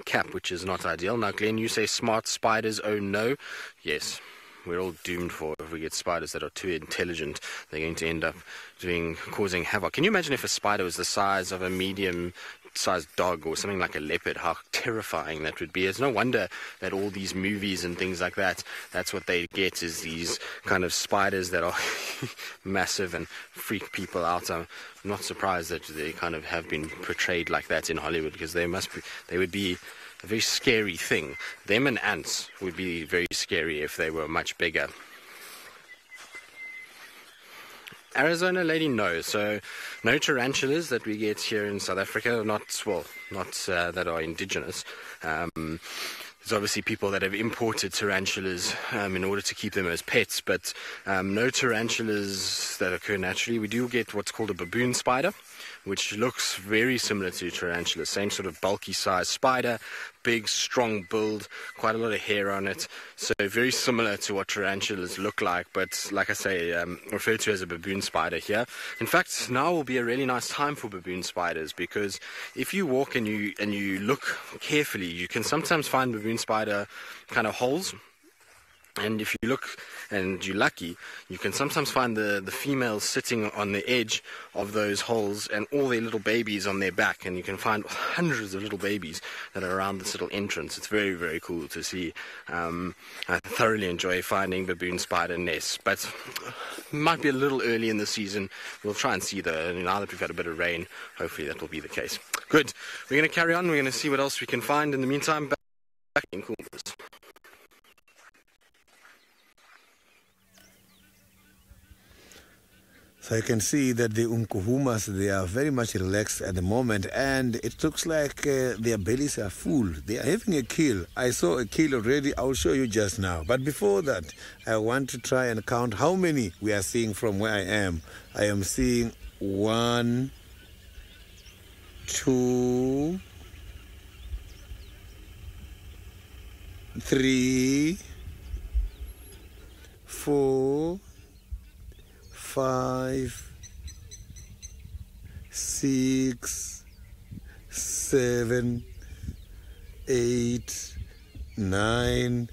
cap, which is not ideal. Now, Glenn, you say smart spiders, oh no. Yes, we're all doomed for if we get spiders that are too intelligent. They're going to end up causing havoc. Can you imagine if a spider was the size of a medium-sized dog or something like a leopard? How terrifying that would be. It's no wonder that all these movies and things like that, that's what they get, is these kind of spiders that are massive and freak people out. I'm not surprised that they kind of have been portrayed like that in Hollywood, because they would be a very scary thing. Them and ants would be very scary if they were much bigger. Arizona lady, no. So no tarantulas that we get here in South Africa. Not that are indigenous. There's obviously people that have imported tarantulas in order to keep them as pets, but no tarantulas that occur naturally. We do get what's called a baboon spider, which looks very similar to tarantulas. Same sort of bulky size spider, big, strong build, quite a lot of hair on it. So very similar to what tarantulas look like, but like I say, referred to as a baboon spider here. In fact, now will be a really nice time for baboon spiders, because if you walk and you look carefully, you can sometimes find baboon spider kind of holes. And if you look and you're lucky, you can sometimes find the females sitting on the edge of those holes and all their little babies on their back, and you can find hundreds of little babies that are around this little entrance. It's very, very cool to see. I thoroughly enjoy finding baboon spider nests, but it might be a little early in the season. We'll try and see now that we've had a bit of rain, hopefully that will be the case. Good. We're going to carry on. We're going to see what else we can find. In the meantime, back in Coolness. So you can see that the Umkuhumas, they are very much relaxed at the moment, and it looks like their bellies are full. They are having a kill. I saw a kill already. I'll show you just now. But before that, I want to try and count how many we are seeing from where I am. I am seeing 1, 2, 3, 4, 5, 6, 7, 8, 9,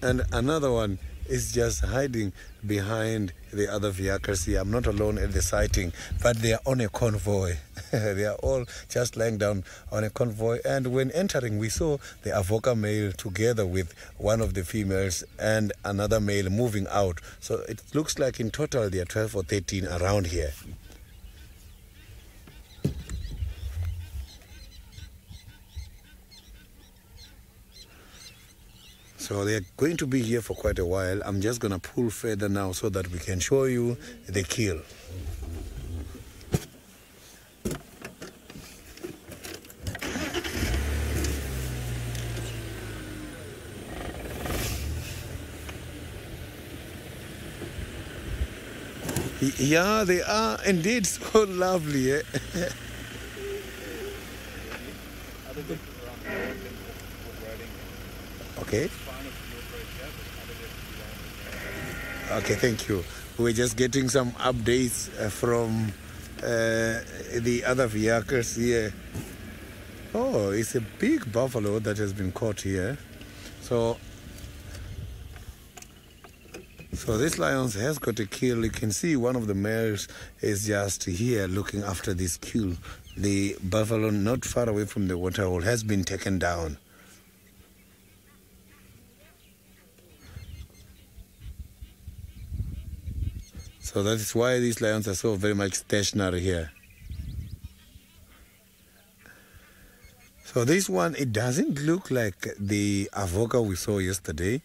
and another one is just hiding behind the other vehicles here. I'm not alone at the sighting, but they are on a convoy. They are all just lying down on a convoy, and when entering we saw the Avoca male together with one of the females and another male moving out. So it looks like in total there are 12 or 13 around here. So they're going to be here for quite a while. I'm just going to pull further now so that we can show you the kill. Yeah, they are indeed so lovely. Eh? Okay. Okay, thank you. We're just getting some updates from the other vehicles here. Oh, it's a big buffalo that has been caught here. So this lion has got a kill. You can see one of the males is just here looking after this kill. The buffalo not far away from the waterhole has been taken down. So that is why these lions are so very much stationary here. So this one, it doesn't look like the avoca we saw yesterday.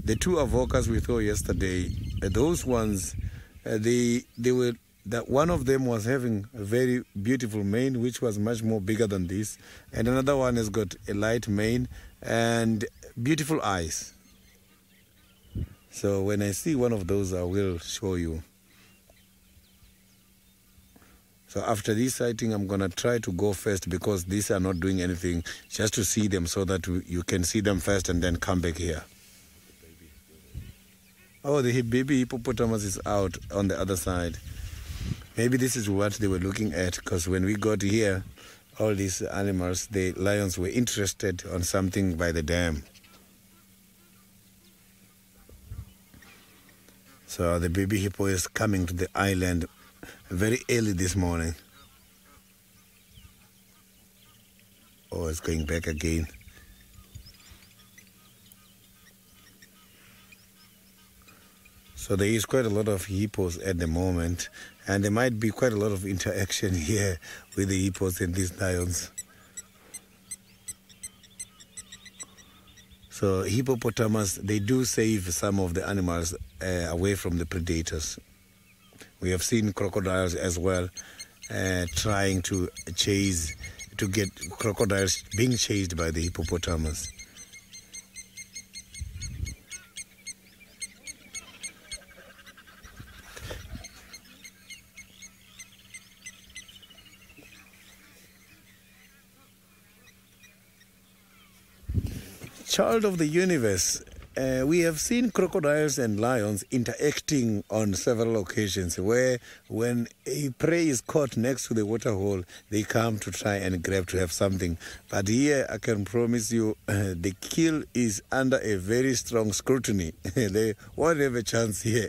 The two avocas we saw yesterday, those ones, that one of them was having a very beautiful mane, which was much more bigger than this, and another one has got a light mane and beautiful eyes. So when I see one of those, I will show you. So after this sighting, I'm going to try to go first because these are not doing anything, just to see them so that you can see them first and then come back here. Oh, the baby hippopotamus is out on the other side. Maybe this is what they were looking at, because when we got here, all these animals, the lions were interested on something by the dam. So the baby hippo is coming to the island very early this morning. Oh, it's going back again. So there is quite a lot of hippos at the moment, and there might be quite a lot of interaction here with the hippos and these lions. So hippopotamus, they do save some of the animals away from the predators. We have seen crocodiles as well trying to get crocodiles being chased by the hippopotamus. Child of the universe, we have seen crocodiles and lions interacting on several occasions where when a prey is caught next to the waterhole, they come to try and grab to have something. But here I can promise you the kill is under a very strong scrutiny. They won't have a chance here.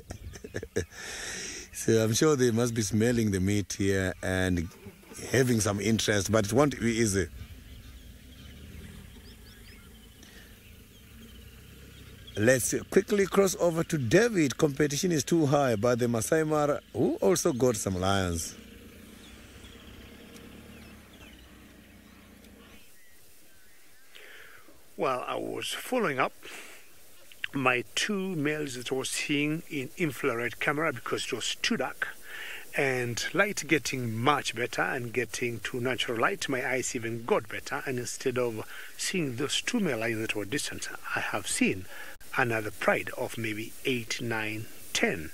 So I'm sure they must be smelling the meat here and having some interest, but it won't be easy. Let's quickly cross over to David. Competition is too high, but the Masai Mara, who also got some lions. Well, I was following up my two males that I was seeing in infrared camera because it was too dark, and light getting much better and getting to natural light, my eyes even got better, and instead of seeing those two male lions that were distant, I have seen another pride of maybe 8, 9, 10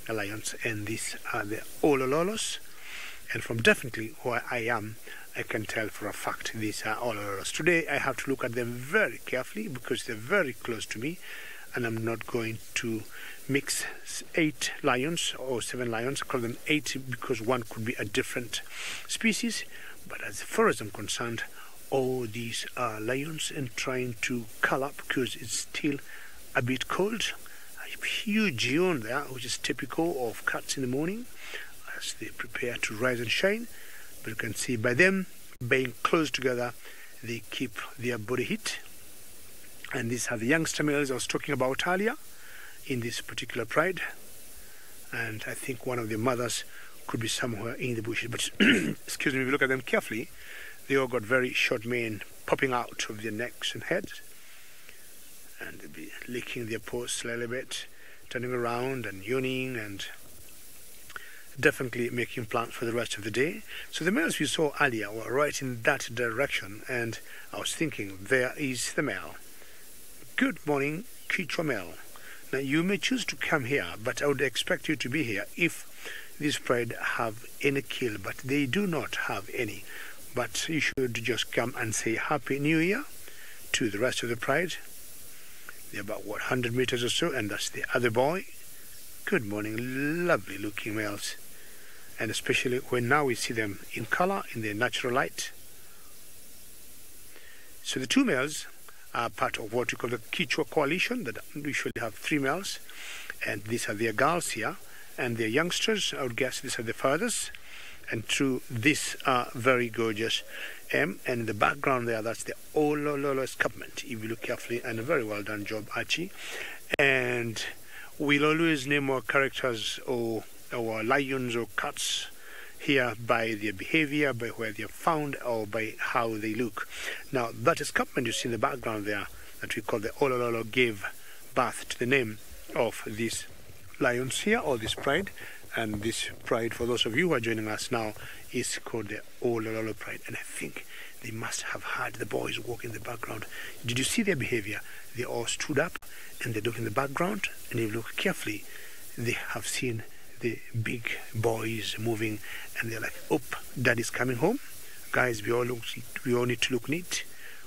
lions, and these are the Olololos. And from definitely where I am, I can tell for a fact these are Olololos. Today I have to look at them very carefully because they're very close to me, and I'm not going to mix 8 lions or 7 lions. I call them 8 because one could be a different species, but as far as I'm concerned, all these are lions and trying to curl up because it's still a bit cold. A huge yawn there, which is typical of cats in the morning as they prepare to rise and shine. But you can see by them being close together, they keep their body heat. And these are the youngster males I was talking about earlier in this particular pride. And I think one of the mothers could be somewhere in the bushes. But excuse me, if you look at them carefully, they all got very short mane popping out of their necks and heads. and they'll be licking their paws a little bit, turning around and yawning, and definitely making plans for the rest of the day. So the males we saw earlier were right in that direction, and I was thinking, there is the male. Good morning, Quichua male. Now you may choose to come here, but I would expect you to be here if this pride have any kill, but they do not have any. But you should just come and say Happy New Year to the rest of the pride. They're about 100 meters or so, and that's the other boy. Good morning, lovely looking males, and especially when now we see them in color, in their natural light. So the two males are part of what we call the Quichua coalition that usually have 3 males, and these are their girls here, and their youngsters. I would guess these are the fathers, and through this are very gorgeous. And in the background there, that's the Olololo escarpment, if you look carefully, and a very well done job, Archie. And we'll always name our characters or our lions or cats here by their behavior, by where they're found, or by how they look. Now, that escarpment you see in the background there, that we call the Olololo, gave birth to the name of these lions here, or this pride. And this pride, for those of you who are joining us now, is called the Olololo pride. And I think they must have had the boys walk in the background. Did you see their behavior? They all stood up and they look in the background, and if you look carefully, they have seen the big boys moving, and they're like, "Oh, daddy's coming home. Guys, we all need to look neat.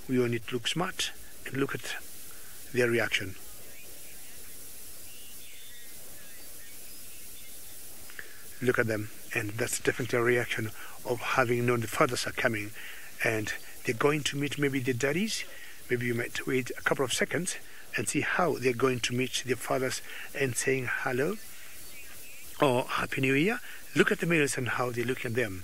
We all need to look smart." And look at their reaction. Look at them, and that's definitely a reaction of having known the fathers are coming, and they're going to meet maybe the daddies. Maybe you might wait a couple of seconds and see how they're going to meet their fathers and saying hello or Happy New Year. Look at the males and how they look at them.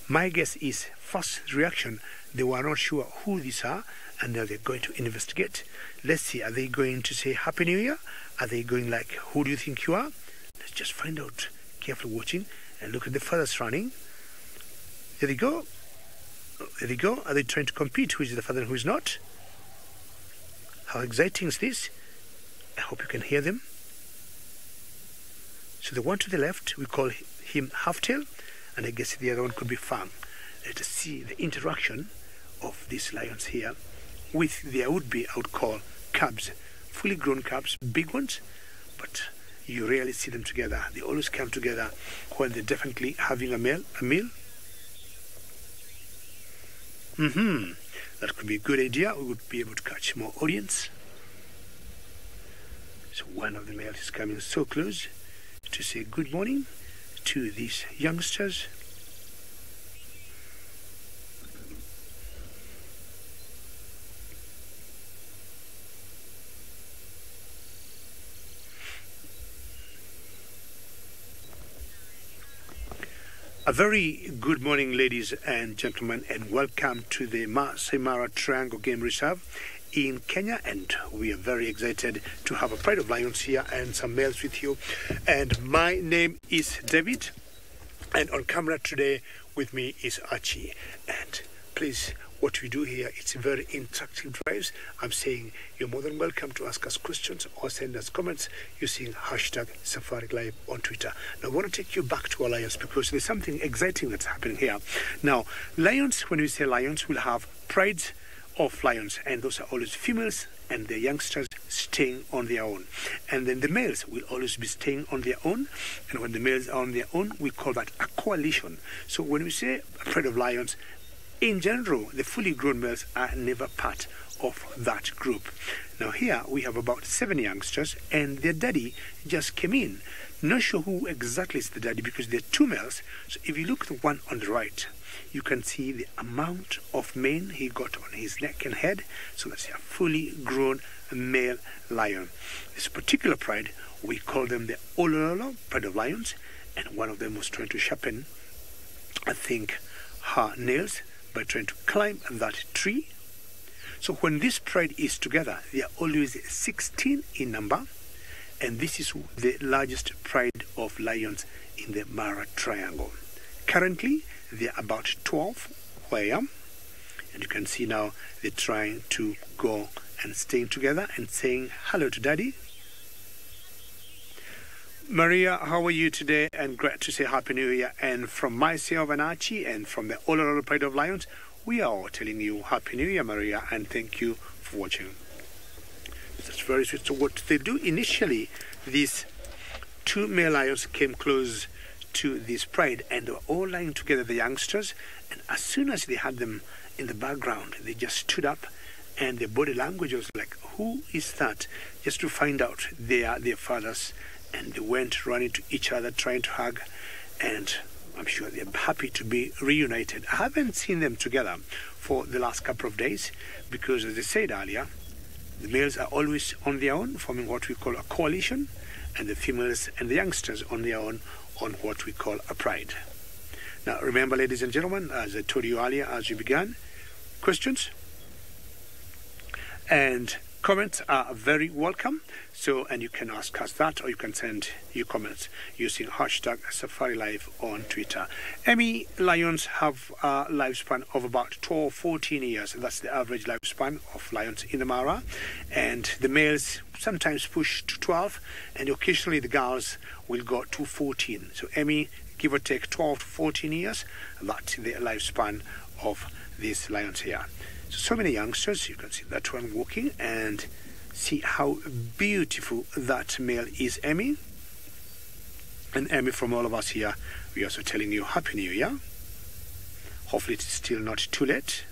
My guess is first reaction, they were not sure who these are, and now they're going to investigate. Let's see, are they going to say Happy New Year? Are they going like, who do you think you are? Let's just find out. Carefully watching, and look at the fathers running. There they go. There they go. Are they trying to compete? Who is the father and who is not? How exciting is this? I hope you can hear them. So the one to the left, we call him Halftail, and I guess the other one could be Fang. Let us see the interaction of these lions here with their would-be, I would call, cubs. Fully grown cubs, big ones, but you rarely see them together. They always come together when they're definitely having a meal. That could be a good idea. We would be able to catch more audience. So one of the males is coming so close to say good morning to these youngsters. A very good morning, ladies and gentlemen, and welcome to the Masai Mara Triangle Game Reserve in Kenya. And we are very excited to have a pride of lions here and some males with you. And my name is David, and on camera today with me is Archie. And please, what we do here, it's very interactive drives. I'm saying you're more than welcome to ask us questions or send us comments using hashtag SafariLive on Twitter. Now I want to take you back to our lions because there's something exciting that's happening here. Now, lions, when we say lions, will have prides of lions, and those are always females and their youngsters staying on their own. And then the males will always be staying on their own, and when the males are on their own, we call that a coalition. So when we say a pride of lions, in general, the fully grown males are never part of that group. Now here we have about 7 youngsters, and their daddy just came in. Not sure who exactly is the daddy because there are 2 males. So if you look at the one on the right, you can see the amount of mane he got on his neck and head. So that's a fully grown male lion. This particular pride, we call them the Olololo, pride of lions, and one of them was trying to sharpen, I think, her nails by trying to climb that tree. So when this pride is together, they are always 16 in number, and this is the largest pride of lions in the Mara Triangle. Currently, they are about 12 where I am, And you can see now they're trying to go and staying together and saying hello to Daddy. Maria, how are you today? And great to say Happy New Year. And from myself and Archie and from the Olololo Pride of Lions, we are all telling you Happy New Year, Maria, and thank you for watching. That's very sweet. So what they do initially, these two male lions came close to this pride and they were all lying together, the youngsters, and as soon as they had them in the background, they just stood up and their body language was like, who is that? Just to find out they are their fathers, and they went running to each other trying to hug, and I'm sure they're happy to be reunited. I haven't seen them together for the last couple of days because, as I said earlier, the males are always on their own, forming what we call a coalition, and the females and the youngsters on their own on what we call a pride. Now, remember, ladies and gentlemen, as I told you earlier as we began, questions and comments are very welcome. So, and you can ask us that, or you can send your comments using hashtag SafariLive on Twitter. Emmy lions have a lifespan of about 14 years. That's the average lifespan of lions in the Mara. And the males sometimes push to 12, and occasionally the girls will go to 14. So Emmy, give or take 12 to 14 years, that's the lifespan of these lions here. So many youngsters, you can see that one walking, and see how beautiful that male is, Emmy. And Emmy, from all of us here, we're also telling you Happy New Year. Hopefully it's still not too late.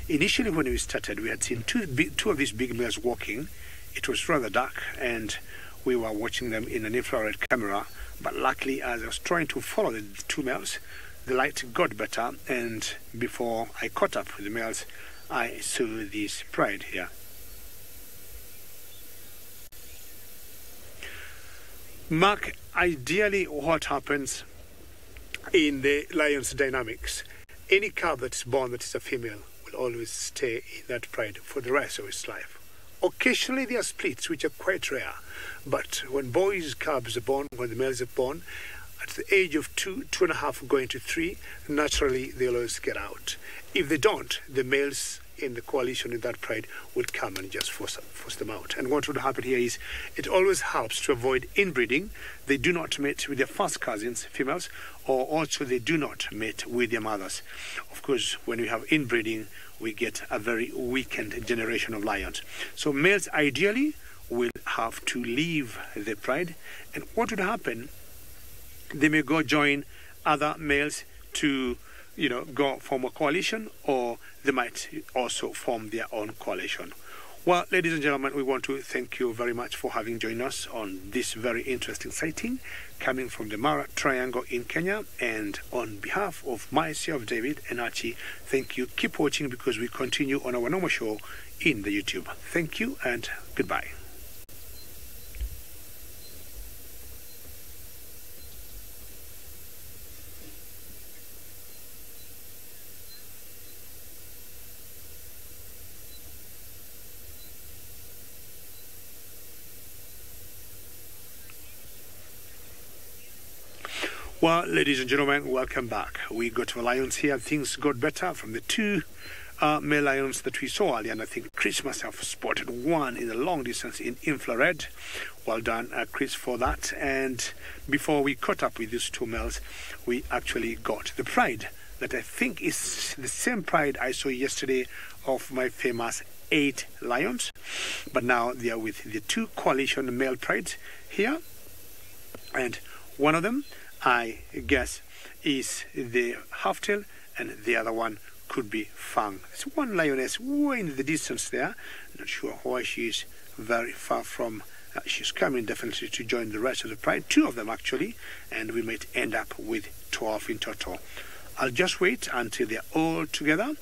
Initially when we started, we had seen two of these big males walking. It was rather dark and we were watching them in an infrared camera, but luckily as I was trying to follow the two males, the light got better, and before I caught up with the males, I saw this pride here. Mark, ideally what happens in the lion's dynamics, any calf that's born that is a female will always stay in that pride for the rest of its life. Occasionally there are splits which are quite rare, but when boys' calves are born, when the males are born, at the age of 2, 2.5 going to 3, naturally they'll always get out. If they don't, the males in the coalition in that pride will come and just force them out. And what would happen here is it always helps to avoid inbreeding. They do not mate with their first cousins, females, or also they do not mate with their mothers. Of course, when we have inbreeding, we get a very weakened generation of lions. So males ideally will have to leave the pride. And what would happen, they may go join other males to, go form a coalition, or they might also form their own coalition. Well, ladies and gentlemen, we want to thank you very much for having joined us on this very interesting sighting coming from the Mara Triangle in Kenya. And on behalf of myself, David, and Archie, thank you. Keep watching because we continue on our normal show in the YouTube. Thank you and goodbye. Well, ladies and gentlemen, welcome back. We got to the lions here. Things got better from the two male lions that we saw earlier, and I think Chris myself spotted one in the long distance in infrared. Well done, Chris, for that. And before we caught up with these two males, we actually got the pride that I think is the same pride I saw yesterday of my famous 8 lions. But now they are with the 2 coalition male prides here, and one of them, I guess, is the half-tail, and the other one could be Fang. It's one lioness way in the distance there. Not sure why she is very far from. She's coming definitely to join the rest of the pride. 2 of them actually, and we might end up with 12 in total. I'll just wait until they're all together,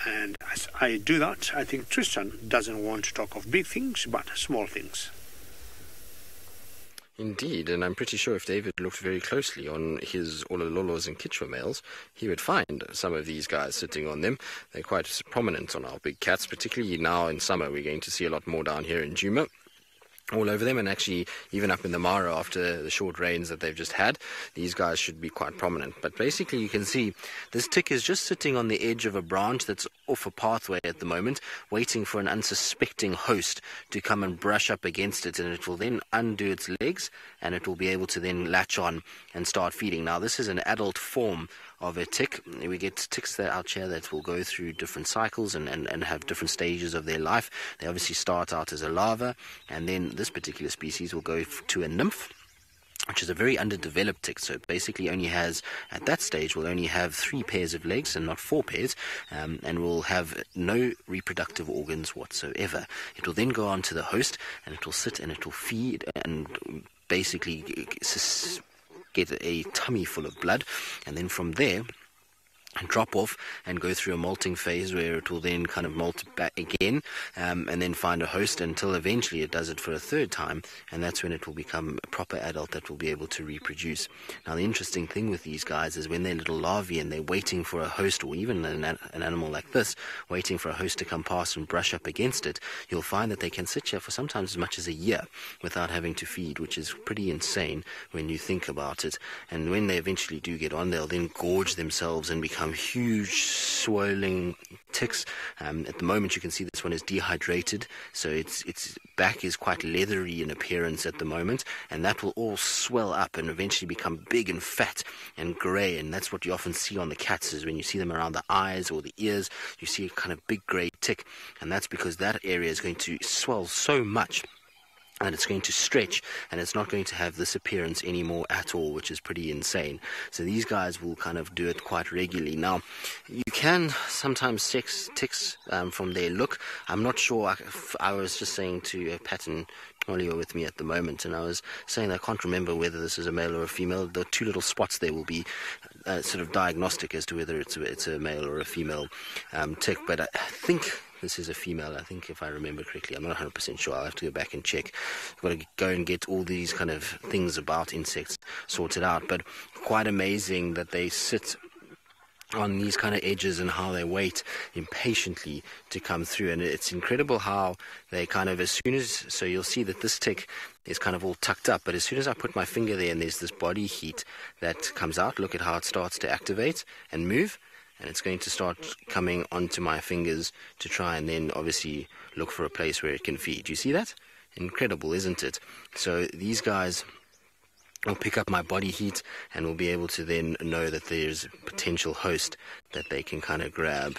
and as I do that, I think Tristan doesn't want to talk of big things, but small things. Indeed, and I'm pretty sure if David looked very closely on his Olololos and Kichwa males, he would find some of these guys sitting on them. They're quite prominent on our big cats, particularly now in summer. We're going to see a lot more down here in Djuma. all over them, and actually even up in the Mara after the short rains that they've just had, these guys should be quite prominent. But basically you can see this tick is just sitting on the edge of a branch that's off a pathway at the moment, waiting for an unsuspecting host to come and brush up against it, and it will then undo its legs and it will be able to then latch on and start feeding. Now this is an adult form of a tick. We get ticks that out here that will go through different cycles and have different stages of their life. They obviously start out as a larva, and then this particular species will go to a nymph, which is a very underdeveloped tick. So it basically only has, at that stage, will only have 3 pairs of legs and not 4 pairs, and will have no reproductive organs whatsoever. It will then go on to the host, and it will sit and it will feed and basically get a tummy full of blood, and then from there drop off and go through a molting phase where it will then kind of molt back again, and then find a host until eventually it does it for a 3rd time, and that's when it will become a proper adult that will be able to reproduce. Now the interesting thing with these guys is when they're little larvae and they're waiting for a host, or even an animal like this waiting for a host to come past and brush up against it, you'll find that they can sit here for sometimes as much as a year without having to feed, which is pretty insane when you think about it. And when they eventually do get on, they'll then gorge themselves and become huge swirling ticks. At the moment you can see this one is dehydrated, so its back is quite leathery in appearance at the moment, and that will all swell up and eventually become big and fat and grey, and that's what you often see on the cats, is when you see them around the eyes or the ears, you see a kind of big grey tick, and that's because that area is going to swell so much and it's going to stretch, and it's not going to have this appearance anymore at all, which is pretty insane. So these guys will kind of do it quite regularly. Now, you can sometimes sex ticks from their look. I'm not sure. I was just saying to Pat and Ollie are with me at the moment, and I was saying I can't remember whether this is a male or a female. The 2 little spots there will be sort of diagnostic as to whether it's a male or a female tick, but I think this is a female, I think, if I remember correctly. I'm not 100% sure. I'll have to go back and check. I've got to go and get all these kind of things about insects sorted out. But quite amazing that they sit on these kind of edges and how they wait impatiently to come through. And it's incredible how they kind of, as soon as, so you'll see that this tick is kind of all tucked up, but as soon as I put my finger there and there's this body heat that comes out, look at how it starts to activate and move. And it's going to start coming onto my fingers to try and then obviously look for a place where it can feed. You see that? Incredible, isn't it? So these guys will pick up my body heat and will be able to then know that there's a potential host that they can kind of grab.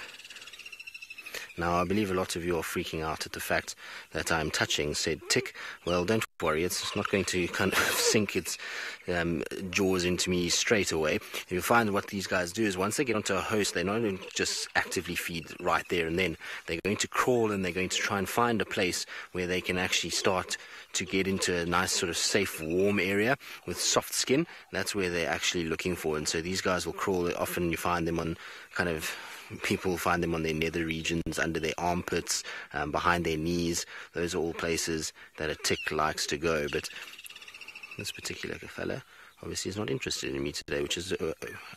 Now, I believe a lot of you are freaking out at the fact that I'm touching said tick. Well, don't worry, it's not going to kind of sink its jaws into me straight away. You'll find what these guys do is once they get onto a host, they not only just actively feed right there and then, they're going to crawl and they're going to try and find a place where they can actually start to get into a nice sort of safe, warm area with soft skin. That's where they're actually looking for. And so these guys will crawl. Often you find them on kind of, people find them on their nether regions, under their armpits, behind their knees. Those are all places that a tick likes to go. But this particular fella obviously is not interested in me today, which is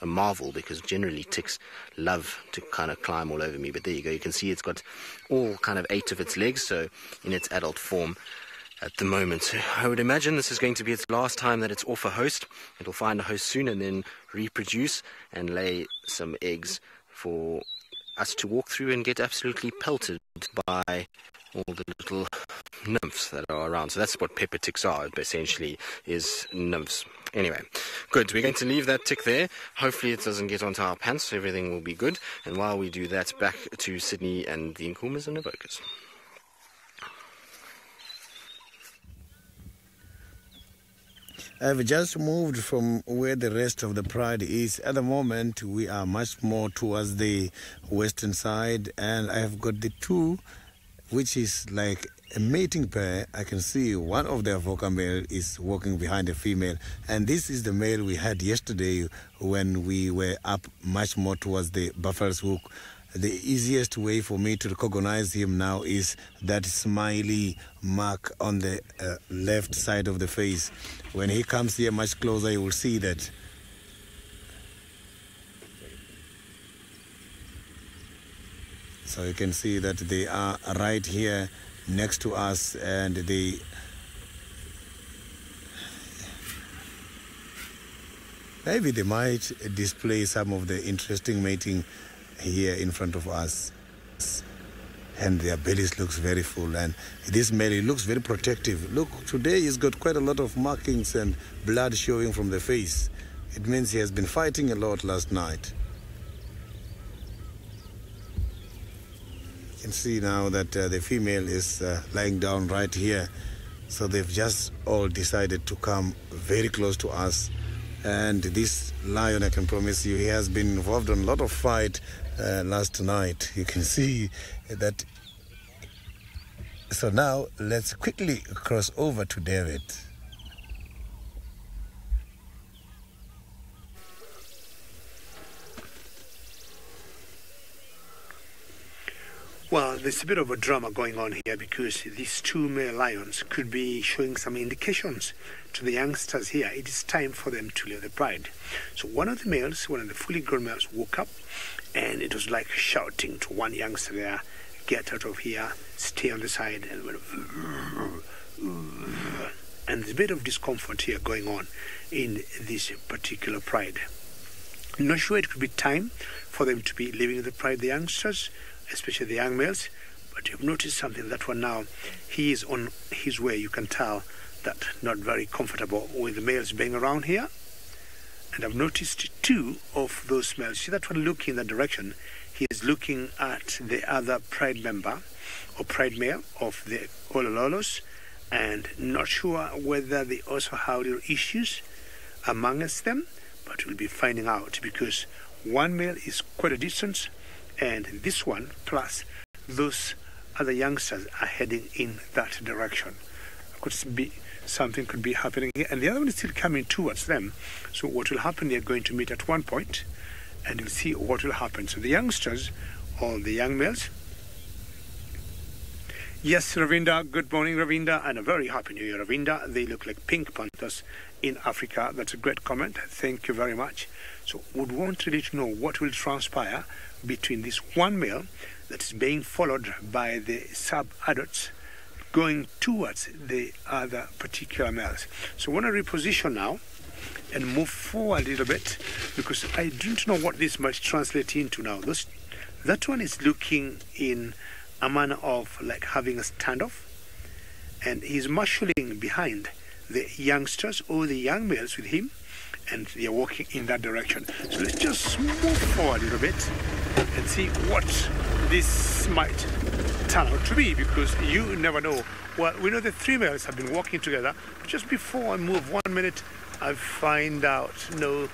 a marvel, because generally ticks love to kind of climb all over me. But there you go. You can see it's got all kind of 8 of its legs, so in its adult form at the moment. I would imagine this is going to be its last time that it's off a host. It'll find a host soon and then reproduce and lay some eggs for us to walk through and get absolutely pelted by all the little nymphs that are around. So that's what pepper ticks are, essentially, is nymphs. Anyway, good. We're going to leave that tick there. Hopefully it doesn't get onto our pants. Everything will be good. And while we do that, back to Sydney and the Nkumas and Avokas. I've just moved from where the rest of the pride is. At the moment, we are much more towards the western side, and I have got the 2, which is like a mating pair. I can see one of the Avoca male is walking behind a female, and this is the male we had yesterday when we were up much more towards the Buffalo's Hook. The easiest way for me to recognize him now is that smiley mark on the left side of the face. When he comes here much closer, you will see that. So you can see that they are right here next to us, and they Maybe they might display some of the interesting mating here in front of us. And their bellies looks very full, and this male, he looks very protective. Look, today he's got quite a lot of markings and blood showing from the face. It means he has been fighting a lot last night. You can see now that the female is lying down right here. So they've just all decided to come very close to us. And this lion, I can promise you, he has been involved in a lot of fight last night. You can see that. So now let's quickly cross over to David. Well, there's a bit of a drama going on here because these two male lions could be showing some indications to the youngsters here. It is time for them to leave the pride. So one of the males, one of the fully grown males, woke up and it was like shouting to one youngster there, "Get out of here, stay on the side," and went, and there's a bit of discomfort here going on in this particular pride. I'm not sure it could be time for them to be leaving the pride, the youngsters, especially the young males, but you've noticed something. That one now, he is on his way. You can tell that not very comfortable with the males being around here. And I've noticed two of those males. See that one looking in that direction? He is looking at the other pride member or pride male of the Olololos, and not sure whether they also have little issues amongst them, but we'll be finding out because one male is quite a distance, and this one plus those other youngsters are heading in that direction. Something could be happening here, and the other one is still coming towards them. So what will happen, they're going to meet at one point, and you'll see what will happen. So the youngsters, or the young males. Yes, Ravinda, good morning, Ravinda, and a very happy new year, Ravinda. They look like pink panthers in Africa. That's a great comment. Thank you very much. So would want really to know what will transpire between this one male that is being followed by the sub-adults going towards the other particular males. So I want to reposition now and move forward a little bit because I don't know what this might translate into now. That one is looking in a manner of like having a standoff, and he's marshalling behind the youngsters or the young males with him, and they are walking in that direction. So let's just move forward a little bit and see what this might turn out to be, because you never know. Well, we know the three males have been walking together. Just before I move 1 minute, I find out, no,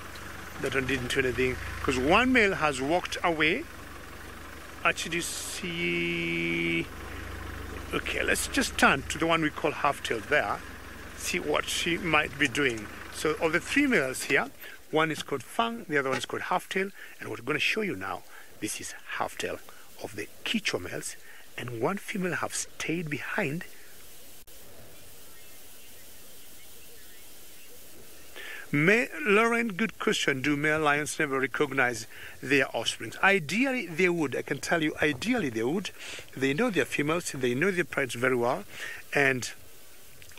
that one didn't do anything, because one male has walked away. Actually, see, okay, let's just turn to the one we call half-tailed there, see what she might be doing. So of the three males here, one is called Fang, the other one is called half-tail, and what we're going to show you now, this is half-tail of the Quichua males, and one female have stayed behind. Lauren, good question. Do male lions never recognize their offspring? Ideally, they would. I can tell you, ideally they would. They know their females, they know their prides very well, and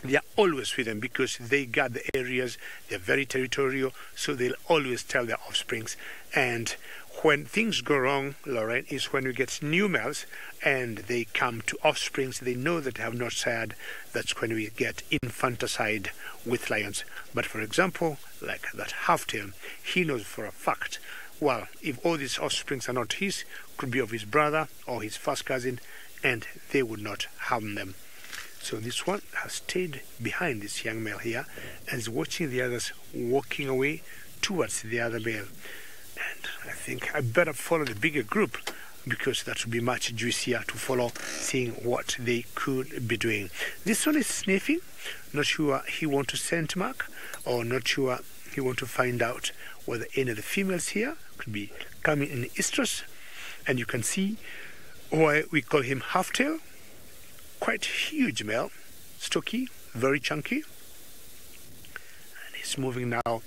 they are always with them because they guard the areas. They're very territorial, so they'll always tell their offsprings. And when things go wrong, Lauren, is when we get new males and they come to offsprings, they know that they have not sired. That's when we get infanticide with lions. But for example, like that half-tail, he knows for a fact, well, if all these offsprings are not his, could be of his brother or his first cousin, and they would not harm them. So this one has stayed behind this young male here and is watching the others walking away towards the other male. And I think I better follow the bigger group because that would be much juicier to follow, seeing what they could be doing. This one is sniffing, not sure he wants to scent mark, or not sure he wants to find out whether any of the females here could be coming in estrus. And you can see why we call him half-tail. Quite huge male, stocky, very chunky. And he's moving now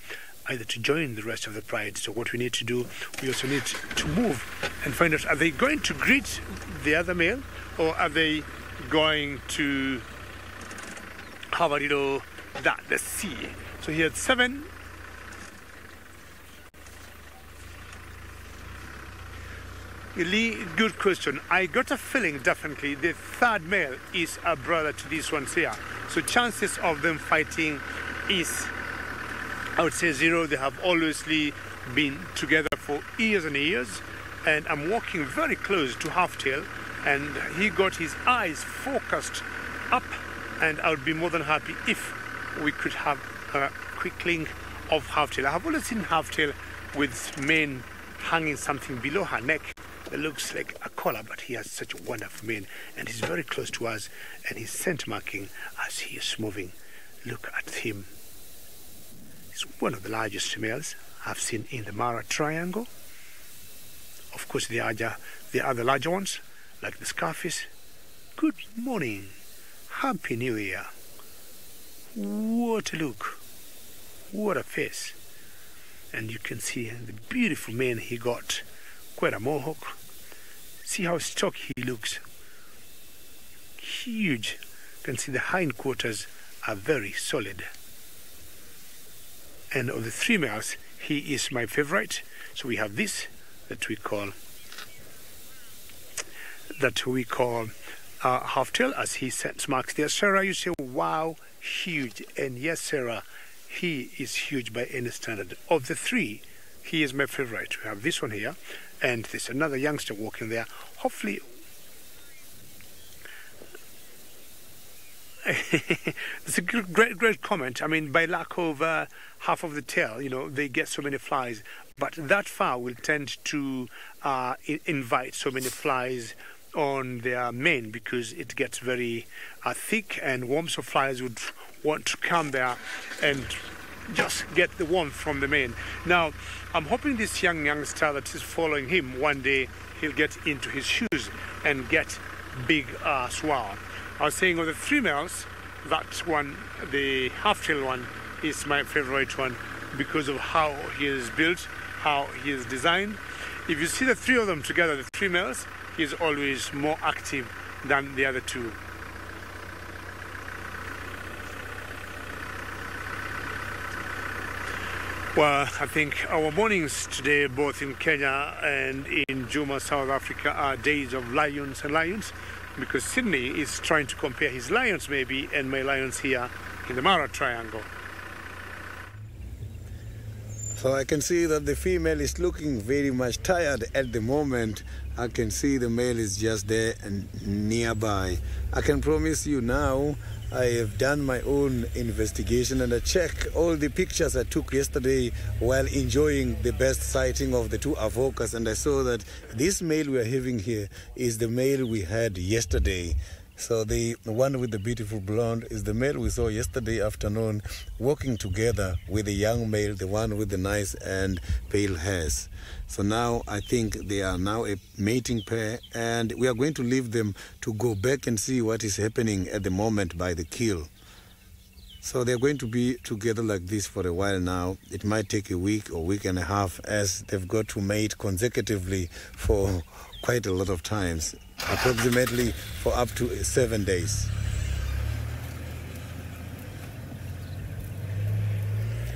either to join the rest of the pride. So what we need to do, we also need to move and find out, are they going to greet the other male, or are they going to have a little that? Let's see. So he had 7 Lee, good question. I got a feeling definitely the third male is a brother to this one here. So chances of them fighting is, I would say, 0. They have always been together for years and years. And I'm walking very close to Halftail, and he got his eyes focused up, and I would be more than happy if we could have a quick link of Halftail. I have always seen Halftail with mane hanging something below her neck. It looks like a collar, but he has such a wonderful mane, and he's very close to us, and he's scent marking as he is moving. Look at him. He's one of the largest males I've seen in the Mara Triangle. Of course, there are the larger ones, like the Scarfish. Good morning. Happy New Year. What a look. What a face. And you can see the beautiful mane he got. Quite a mohawk. See how stocky he looks. Huge. You can see the hindquarters are very solid. And of the 3 males, he is my favorite. So we have this that we call Halftail, as he scent marks there. Sarah, you say, wow, huge. And yes, Sarah, he is huge by any standard. Of the 3, he is my favorite. We have this one here, and there's another youngster walking there. Hopefully, it's a great comment. I mean, by lack of half of the tail, they get so many flies. But that far will tend to invite so many flies on their mane, because it gets very thick and warm, so flies would want to come there and just get the warmth from the mane. Now, I'm hoping this youngster that is following him, one day he'll get into his shoes and get big as well. I was saying of the 3 males, that one, the Halftail one, is my favorite one because of how he is built, how he is designed. If you see the 3 of them together, the 3 males, he is always more active than the other 2. Well, I think our mornings today, both in Kenya and in Juma, South Africa, are days of lions and lions, because Sydney is trying to compare his lions maybe and my lions here in the Mara Triangle. So I can see that the female is looking very much tired at the moment. I can see the male is just there and nearby. I can promise you now, I have done my own investigation and I checked all the pictures I took yesterday while enjoying the best sighting of the 2 avokas, and I saw that this male we are having here is the male we had yesterday. So the one with the beautiful blonde is the male we saw yesterday afternoon walking together with the young male, the one with the nice and pale hairs. So now I think they are now a mating pair, and we are going to leave them to go back and see what is happening at the moment by the kill. So they're going to be together like this for a while now. It might take a week or week and a half, as they've got to mate consecutively for quite a lot of times, approximately for up to 7 days.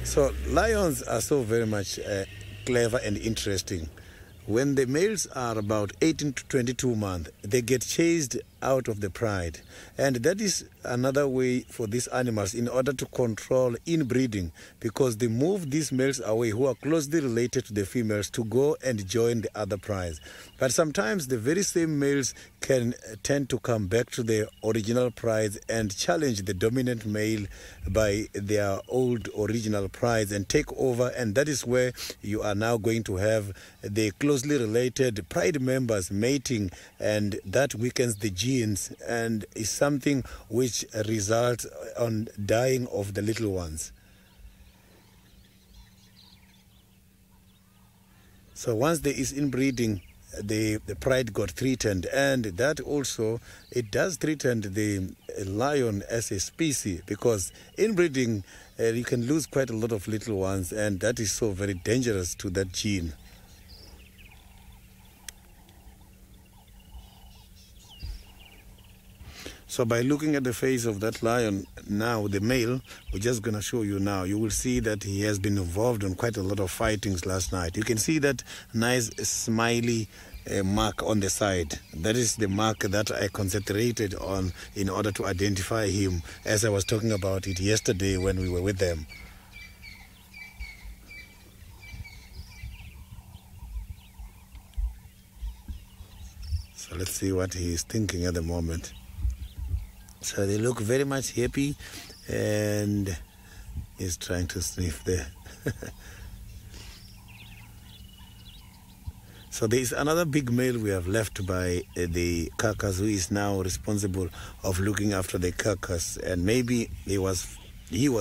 So lions are so very much clever and interesting. When the males are about 18 to 22 months, they get chased out of the pride. And that is another way for these animals in order to control inbreeding, because they move these males away who are closely related to the females to go and join the other prides. But sometimes the very same males can tend to come back to their original prides and challenge the dominant male by their old original prides and take over, and that is where you are now going to have the closely related pride members mating, and that weakens the genes and is something which results on dying of the little ones. So once there is inbreeding, the pride got threatened, and that also, it does threaten the lion as a species, because inbreeding, you can lose quite a lot of little ones, and that is so very dangerous to that gene. So by looking at the face of that lion now, the male, we're just going to show you now, you will see that he has been involved in quite a lot of fightings last night. You can see that nice smiley mark on the side. That is the mark that I concentrated on in order to identify him, as I was talking about it yesterday when we were with them. So let's see what he is thinking at the moment. So they look very much happy, and he's trying to sniff there. So there is another big male we have left by the carcass, who is now responsible of looking after the carcass, and maybe he was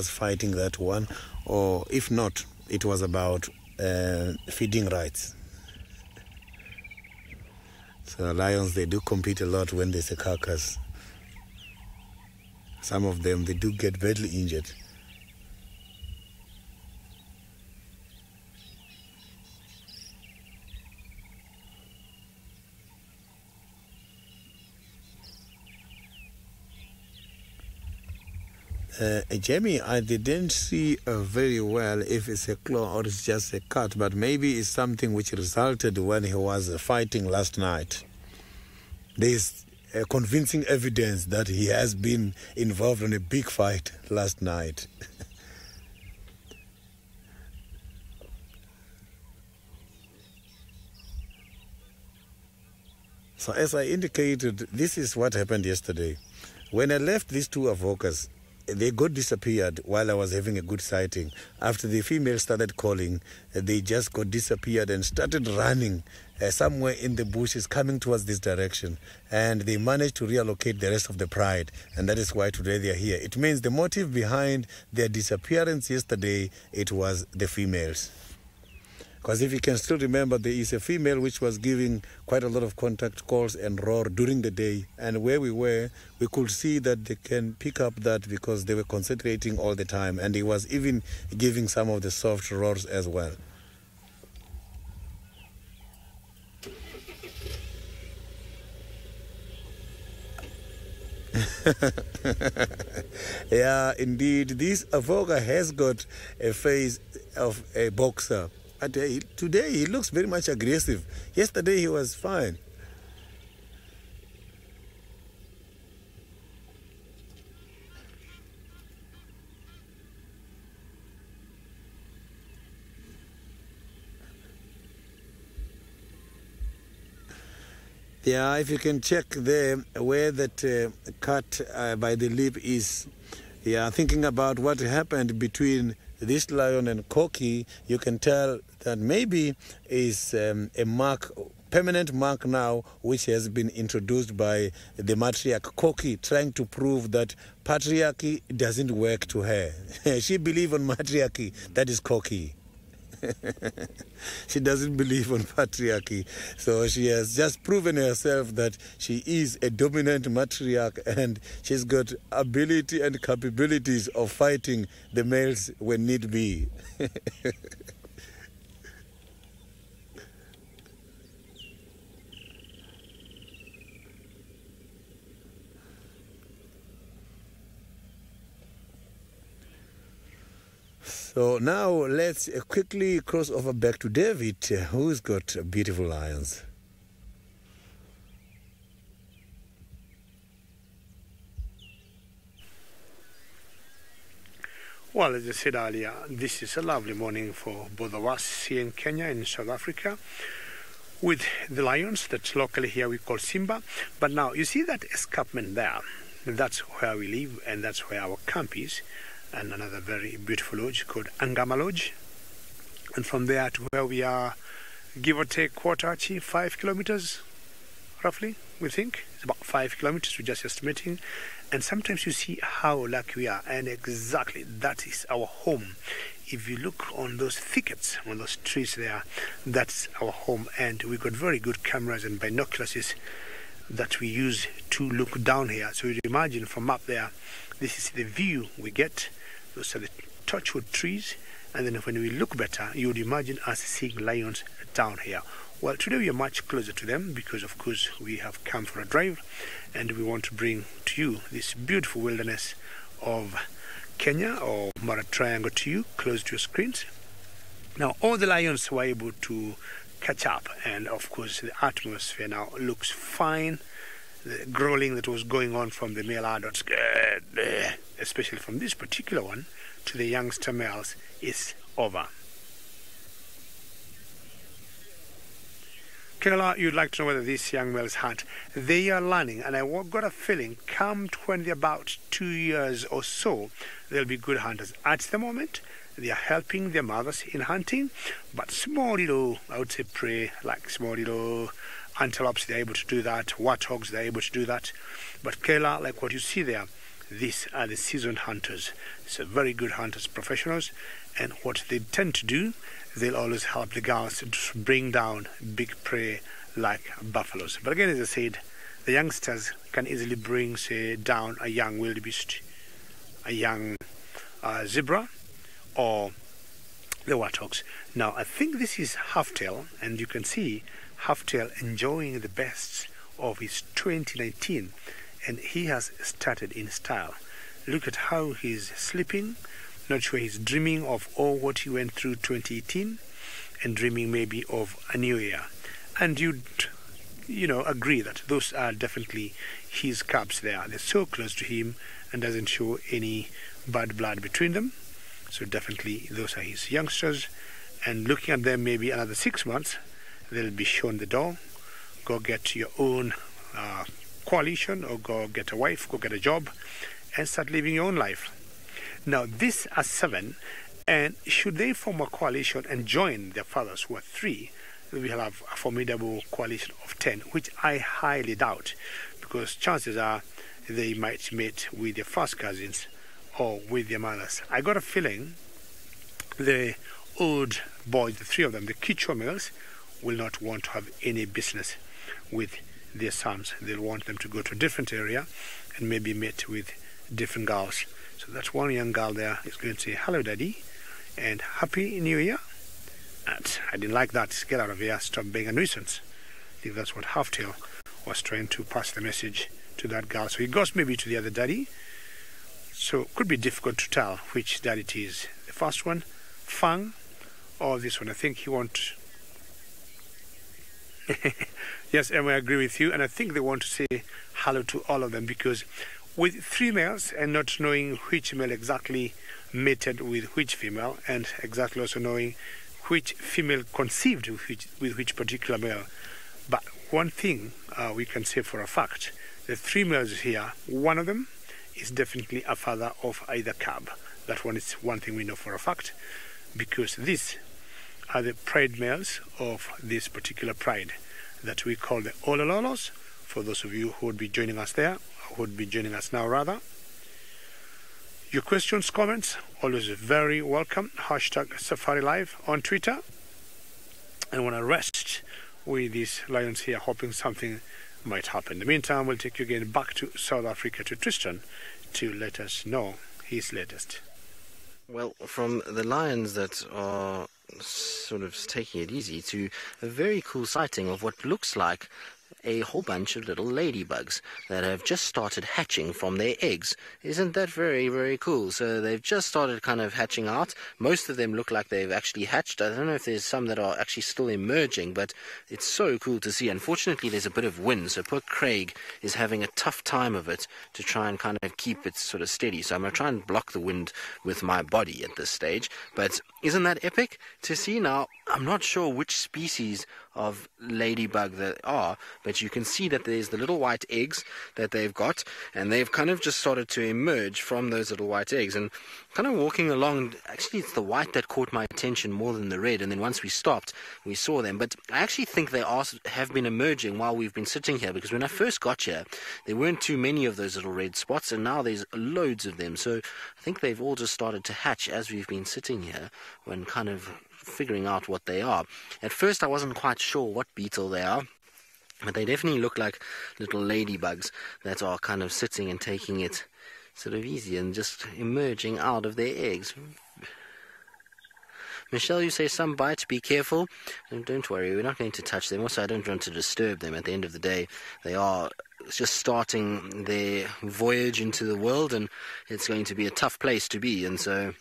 fighting that one, or if not, it was about feeding rights. So lions, they do compete a lot when there's a carcass. Some of them, they do get badly injured. Jamie, I didn't see very well if it's a claw or it's just a cut, but maybe it's something which resulted when he was fighting last night. There's convincing evidence that he has been involved in a big fight last night. So as I indicated, this is what happened yesterday. When I left these two avokas, they got disappeared while I was having a good sighting. After the female started calling, they just got disappeared and started running somewhere in the bushes coming towards this direction. And they managed to reallocate the rest of the pride. And that is why today they are here. It means the motive behind their disappearance yesterday, it was the females. Because if you can still remember, there is a female which was giving quite a lot of contact calls and roar during the day. And where we were, we could see that they can pick up that because they were concentrating all the time. And he was even giving some of the soft roars as well. Yeah, indeed. This avoca has got a face of a boxer. Today he looks very much aggressive. Yesterday he was fine. Yeah, if you can check there where that cut by the lip is, yeah, thinking about what happened between this lion and Koki, you can tell that maybe is a mark, permanent mark now, which has been introduced by the matriarch Koki, trying to prove that patriarchy doesn't work to her. She believes on matriarchy, that is Koki. She doesn't believe on patriarchy. So she has just proven herself that she is a dominant matriarch, and she's got ability and capabilities of fighting the males when need be. So now let's quickly cross over back to David, who's got beautiful lions. Well, as I said earlier, this is a lovely morning for both of us here in Kenya and South Africa with the lions that locally here we call Simba. But now you see that escarpment there, that's where we live and that's where our camp is. And another very beautiful lodge called Angama Lodge. And from there to where we are, give or take 5 kilometers, roughly, we think. It's about 5 kilometers, we're just estimating. And sometimes you see how lucky we are, and exactly that is our home. If you look on those thickets, on those trees there, that's our home. And we've got very good cameras and binoculars that we use to look down here. So you imagine from up there, this is the view we get. Those are the touchwood trees, and then when we look better, you would imagine us seeing lions down here. Well, today we are much closer to them because, of course, we have come for a drive, and we want to bring to you this beautiful wilderness of Kenya, or Mara Triangle, to you, close to your screens. Now, all the lions were able to catch up. And of course the atmosphere now looks fine. The growling that was going on from the male adults, especially from this particular one, to the youngster males, is over. Kayla, you'd like to know whether these young males hunt. They are learning, and I got a feeling come when they're about 2 years or so, they'll be good hunters. At the moment, they are helping their mothers in hunting, but small little, I would say, prey, like small little antelopes, they're able to do that. Warthogs, they're able to do that. But Kayla, like what you see there, these are the seasoned hunters. So very good hunters, professionals, and what they tend to do, they'll always help the girls to bring down big prey like buffaloes. But again, as I said, the youngsters can easily bring, say, down a young wildebeest, a young zebra, or the warthogs. Now, I think this is Halftail, and you can see Halftail enjoying the best of his 2019, and he has started in style. Look at how he's sleeping. Not sure he's dreaming of all what he went through 2018 and dreaming maybe of a new year. And you'd, agree that those are definitely his cubs there. They're so close to him and doesn't show any bad blood between them. So definitely those are his youngsters. And looking at them maybe another 6 months, they'll be shown the door. Go get your own coalition, or go get a wife, go get a job, and start living your own life. Now, these are 7, and should they form a coalition and join their fathers, who are 3, we will have a formidable coalition of 10, which I highly doubt, because chances are they might mate with their first cousins or with their mothers. I got a feeling the old boys, the 3 of them, the Kichwa males, will not want to have any business with their sons. They'll want them to go to a different area and maybe mate with different girls. So that's one young girl there is going to say, hello, Daddy, and Happy New Year. And I didn't like that. Get out of here. Stop being a nuisance. I think that's what Halftail was trying to pass the message to that girl. So he goes maybe to the other daddy. So it could be difficult to tell which daddy it is. The first one, Fang, or this one. I think he wants... Yes, Emma, I agree with you. And I think they want to say hello to all of them, because with 3 males and not knowing which male exactly mated with which female, and exactly also knowing which female conceived with which particular male. But one thing we can say for a fact, the 3 males here, one of them is definitely a father of either cub. That one is one thing we know for a fact, because these are the pride males of this particular pride that we call the Olololos, for those of you who would be joining us there, who would be joining us now rather. Your questions, comments, always very welcome. Hashtag SafariLive on Twitter. And when I rest with these lions here, hoping something might happen. In the meantime, we'll take you again back to South Africa, to Tristan, to let us know his latest. Well, from the lions that are sort of taking it easy to a very cool sighting of what looks like a whole bunch of little ladybugs that have just started hatching from their eggs. Isn't that very, very cool? So they've just started kind of hatching out. Most of them look like they've actually hatched. I don't know if there's some that are actually still emerging, but it's so cool to see. Unfortunately, there's a bit of wind, so poor Craig is having a tough time of it to try and kind of keep it sort of steady. So I'm going to try and block the wind with my body at this stage. But isn't that epic to see? Now, I'm not sure which species of ladybug there are, but you can see that there's the little white eggs that they've got, and they've kind of just started to emerge from those little white eggs. And kind of walking along, actually it's the white that caught my attention more than the red, and then once we stopped we saw them. But I actually think they have been emerging while we've been sitting here, because when I first got here there weren't too many of those little red spots, and now there's loads of them. So I think they've all just started to hatch as we've been sitting here, when kind of figuring out what they are. At first I wasn't quite sure what beetle they are, but they definitely look like little ladybugs that are kind of sitting and taking it sort of easy and just emerging out of their eggs. Michelle, you say some bite, be careful. And don't worry, we're not going to touch them. Also, I don't want to disturb them. At the end of the day, they are just starting their voyage into the world, and it's going to be a tough place to be, and so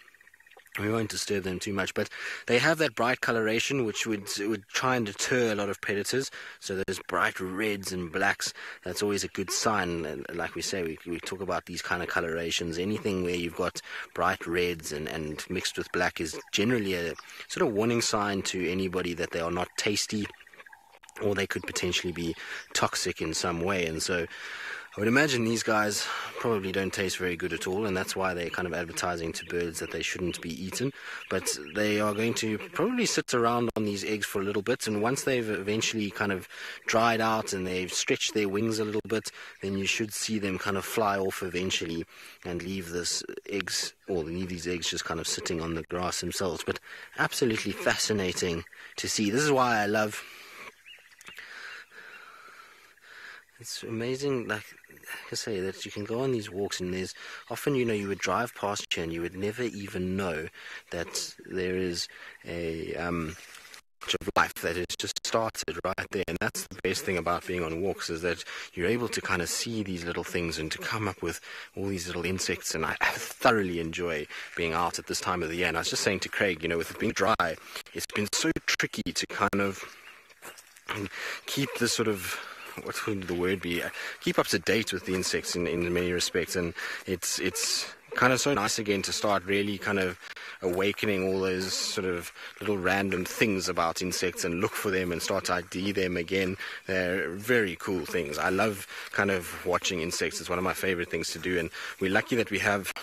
We won't disturb them too much, but they have that bright coloration which would try and deter a lot of predators. So those bright reds and blacks, that's always a good sign. And like we say, we talk about these kind of colorations. Anything where you've got bright reds and mixed with black is generally a sort of warning sign to anybody that they are not tasty, or they could potentially be toxic in some way. And so I would imagine these guys probably don't taste very good at all, and that's why they're kind of advertising to birds that they shouldn't be eaten. But they are going to probably sit around on these eggs for a little bit, and once they've eventually kind of dried out and they've stretched their wings a little bit, then you should see them kind of fly off eventually and leave these eggs just kind of sitting on the grass themselves. But absolutely fascinating to see. This is why I love... It's amazing, like I say, that you can go on these walks, and there's often, you would drive past here and you would never even know that there is a of life that has just started right there. And that's the best thing about being on walks, is that you're able to kind of see these little things and to come up with all these little insects. And I thoroughly enjoy being out at this time of the year. And I was just saying to Craig, with it being dry, it's been so tricky to kind of keep the sort of, what would the word be, keep up to date with the insects in many respects. And it's kind of so nice again to start really kind of awakening all those sort of little random things about insects and look for them and start to ID them again. They're very cool things. I love kind of watching insects. It's one of my favorite things to do, and we're lucky that we have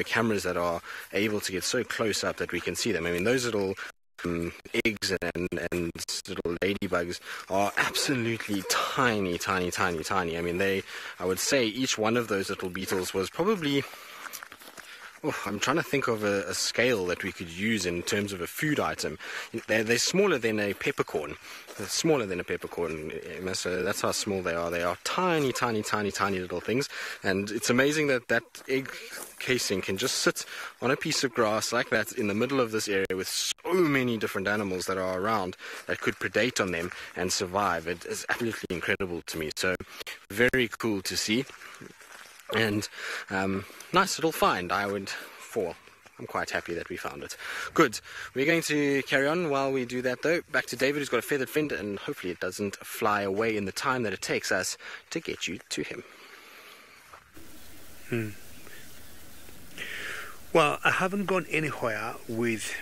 cameras that are able to get so close up that we can see them. I mean, those little eggs and little ladybugs are absolutely tiny. I mean, I would say each one of those little beetles was probably, I'm trying to think of a scale that we could use in terms of a food item. They're smaller than a peppercorn. They're smaller than a peppercorn, so that's how small they are. They are tiny little things, and it's amazing that that egg casing can just sit on a piece of grass like that in the middle of this area with so many different animals that are around that could predate on them and survive. It is absolutely incredible to me. So very cool to see. And nice little find, I'm quite happy that we found it. Good. We're going to carry on while we do that, though. Back to David, who's got a feathered friend, and hopefully it doesn't fly away in the time that it takes us to get you to him. Well, I haven't gone anywhere with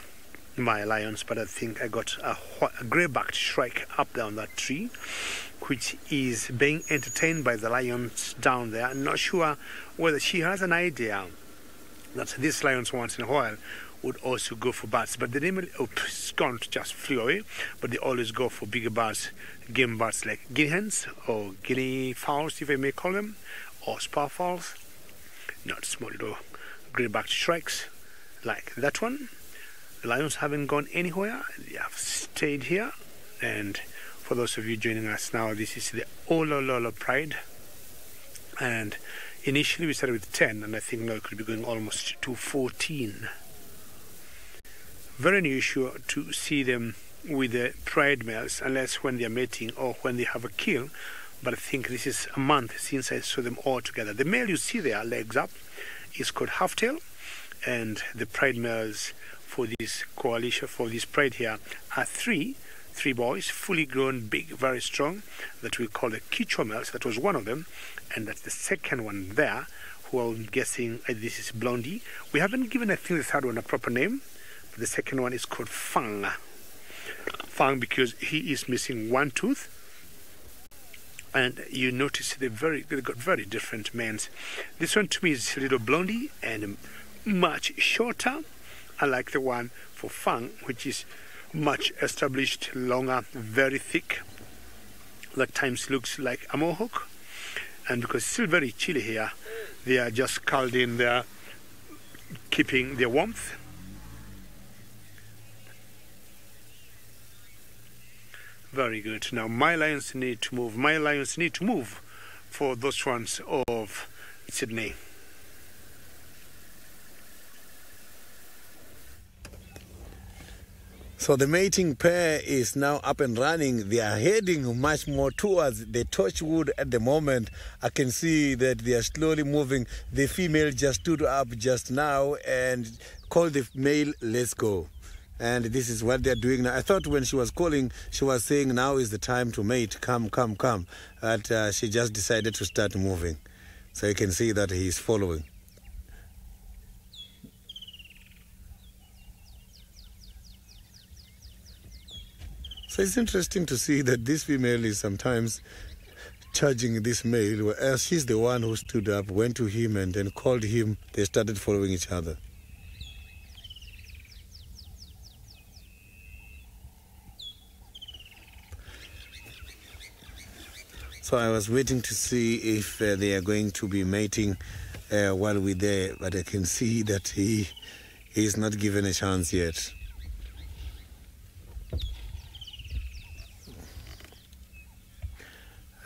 my lions, but I think I got a grey-backed shrike up down that tree, which is being entertained by the lions down there. I'm not sure whether she has an idea that these lions once in a while would also go for bats, but they normally just flew away, but they always go for bigger birds, game birds like guinea hens or guinea fowls, if I may call them, or spar fowls, not small little grey-backed shrikes like that one. The lions haven't gone anywhere. They have stayed here. And for those of you joining us now, this is the Olololo Pride. And initially we started with 10, and I think now it could be going almost to 14. Very unusual to see them with the pride males, unless when they are mating or when they have a kill. But I think this is a month since I saw them all together. The male you see there, legs up, is called Halftail, and the pride males for this coalition, for this pride here, are three boys, fully grown, big, very strong, that we call the Kichwa males. That was one of them, and that's the second one there, who I'm guessing this is Blondie. We haven't given, I think, the third one a proper name, but the second one is called Fang. Fang because he is missing one tooth. And you notice they got very different manes. This one to me is a little Blondie and much shorter. I like the one for Fang, which is much established, longer, very thick. That times looks like a mohawk. And because it's still very chilly here, they are just curled in there, keeping their warmth. Very good. Now my lions need to move. My lions need to move for those ones of Sydney. So the mating pair is now up and running. They are heading much more towards the torchwood at the moment. I can see that they are slowly moving. The female just stood up just now and called the male, let's go. And this is what they're doing now. I thought when she was calling, she was saying now is the time to mate, come, come, come. But she just decided to start moving. So you can see that he's following. So it's interesting to see that this female is sometimes charging this male, whereas she's the one who stood up, went to him and then called him. They started following each other. So I was waiting to see if they are going to be mating while we're there, but I can see that he is not given a chance yet.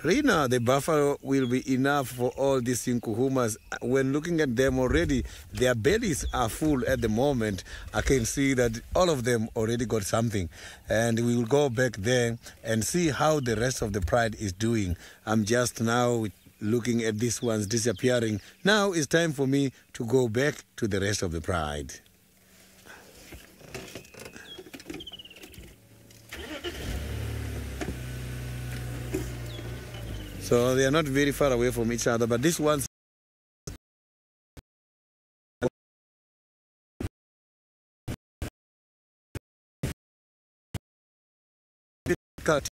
Rina, the buffalo will be enough for all these Nkuhumas. When looking at them already, their bellies are full at the moment. I can see that all of them already got something. And we will go back there and see how the rest of the pride is doing. I'm just now looking at these ones disappearing. Now it's time for me to go back to the rest of the pride. So they are not very far away from each other, but this one's difficult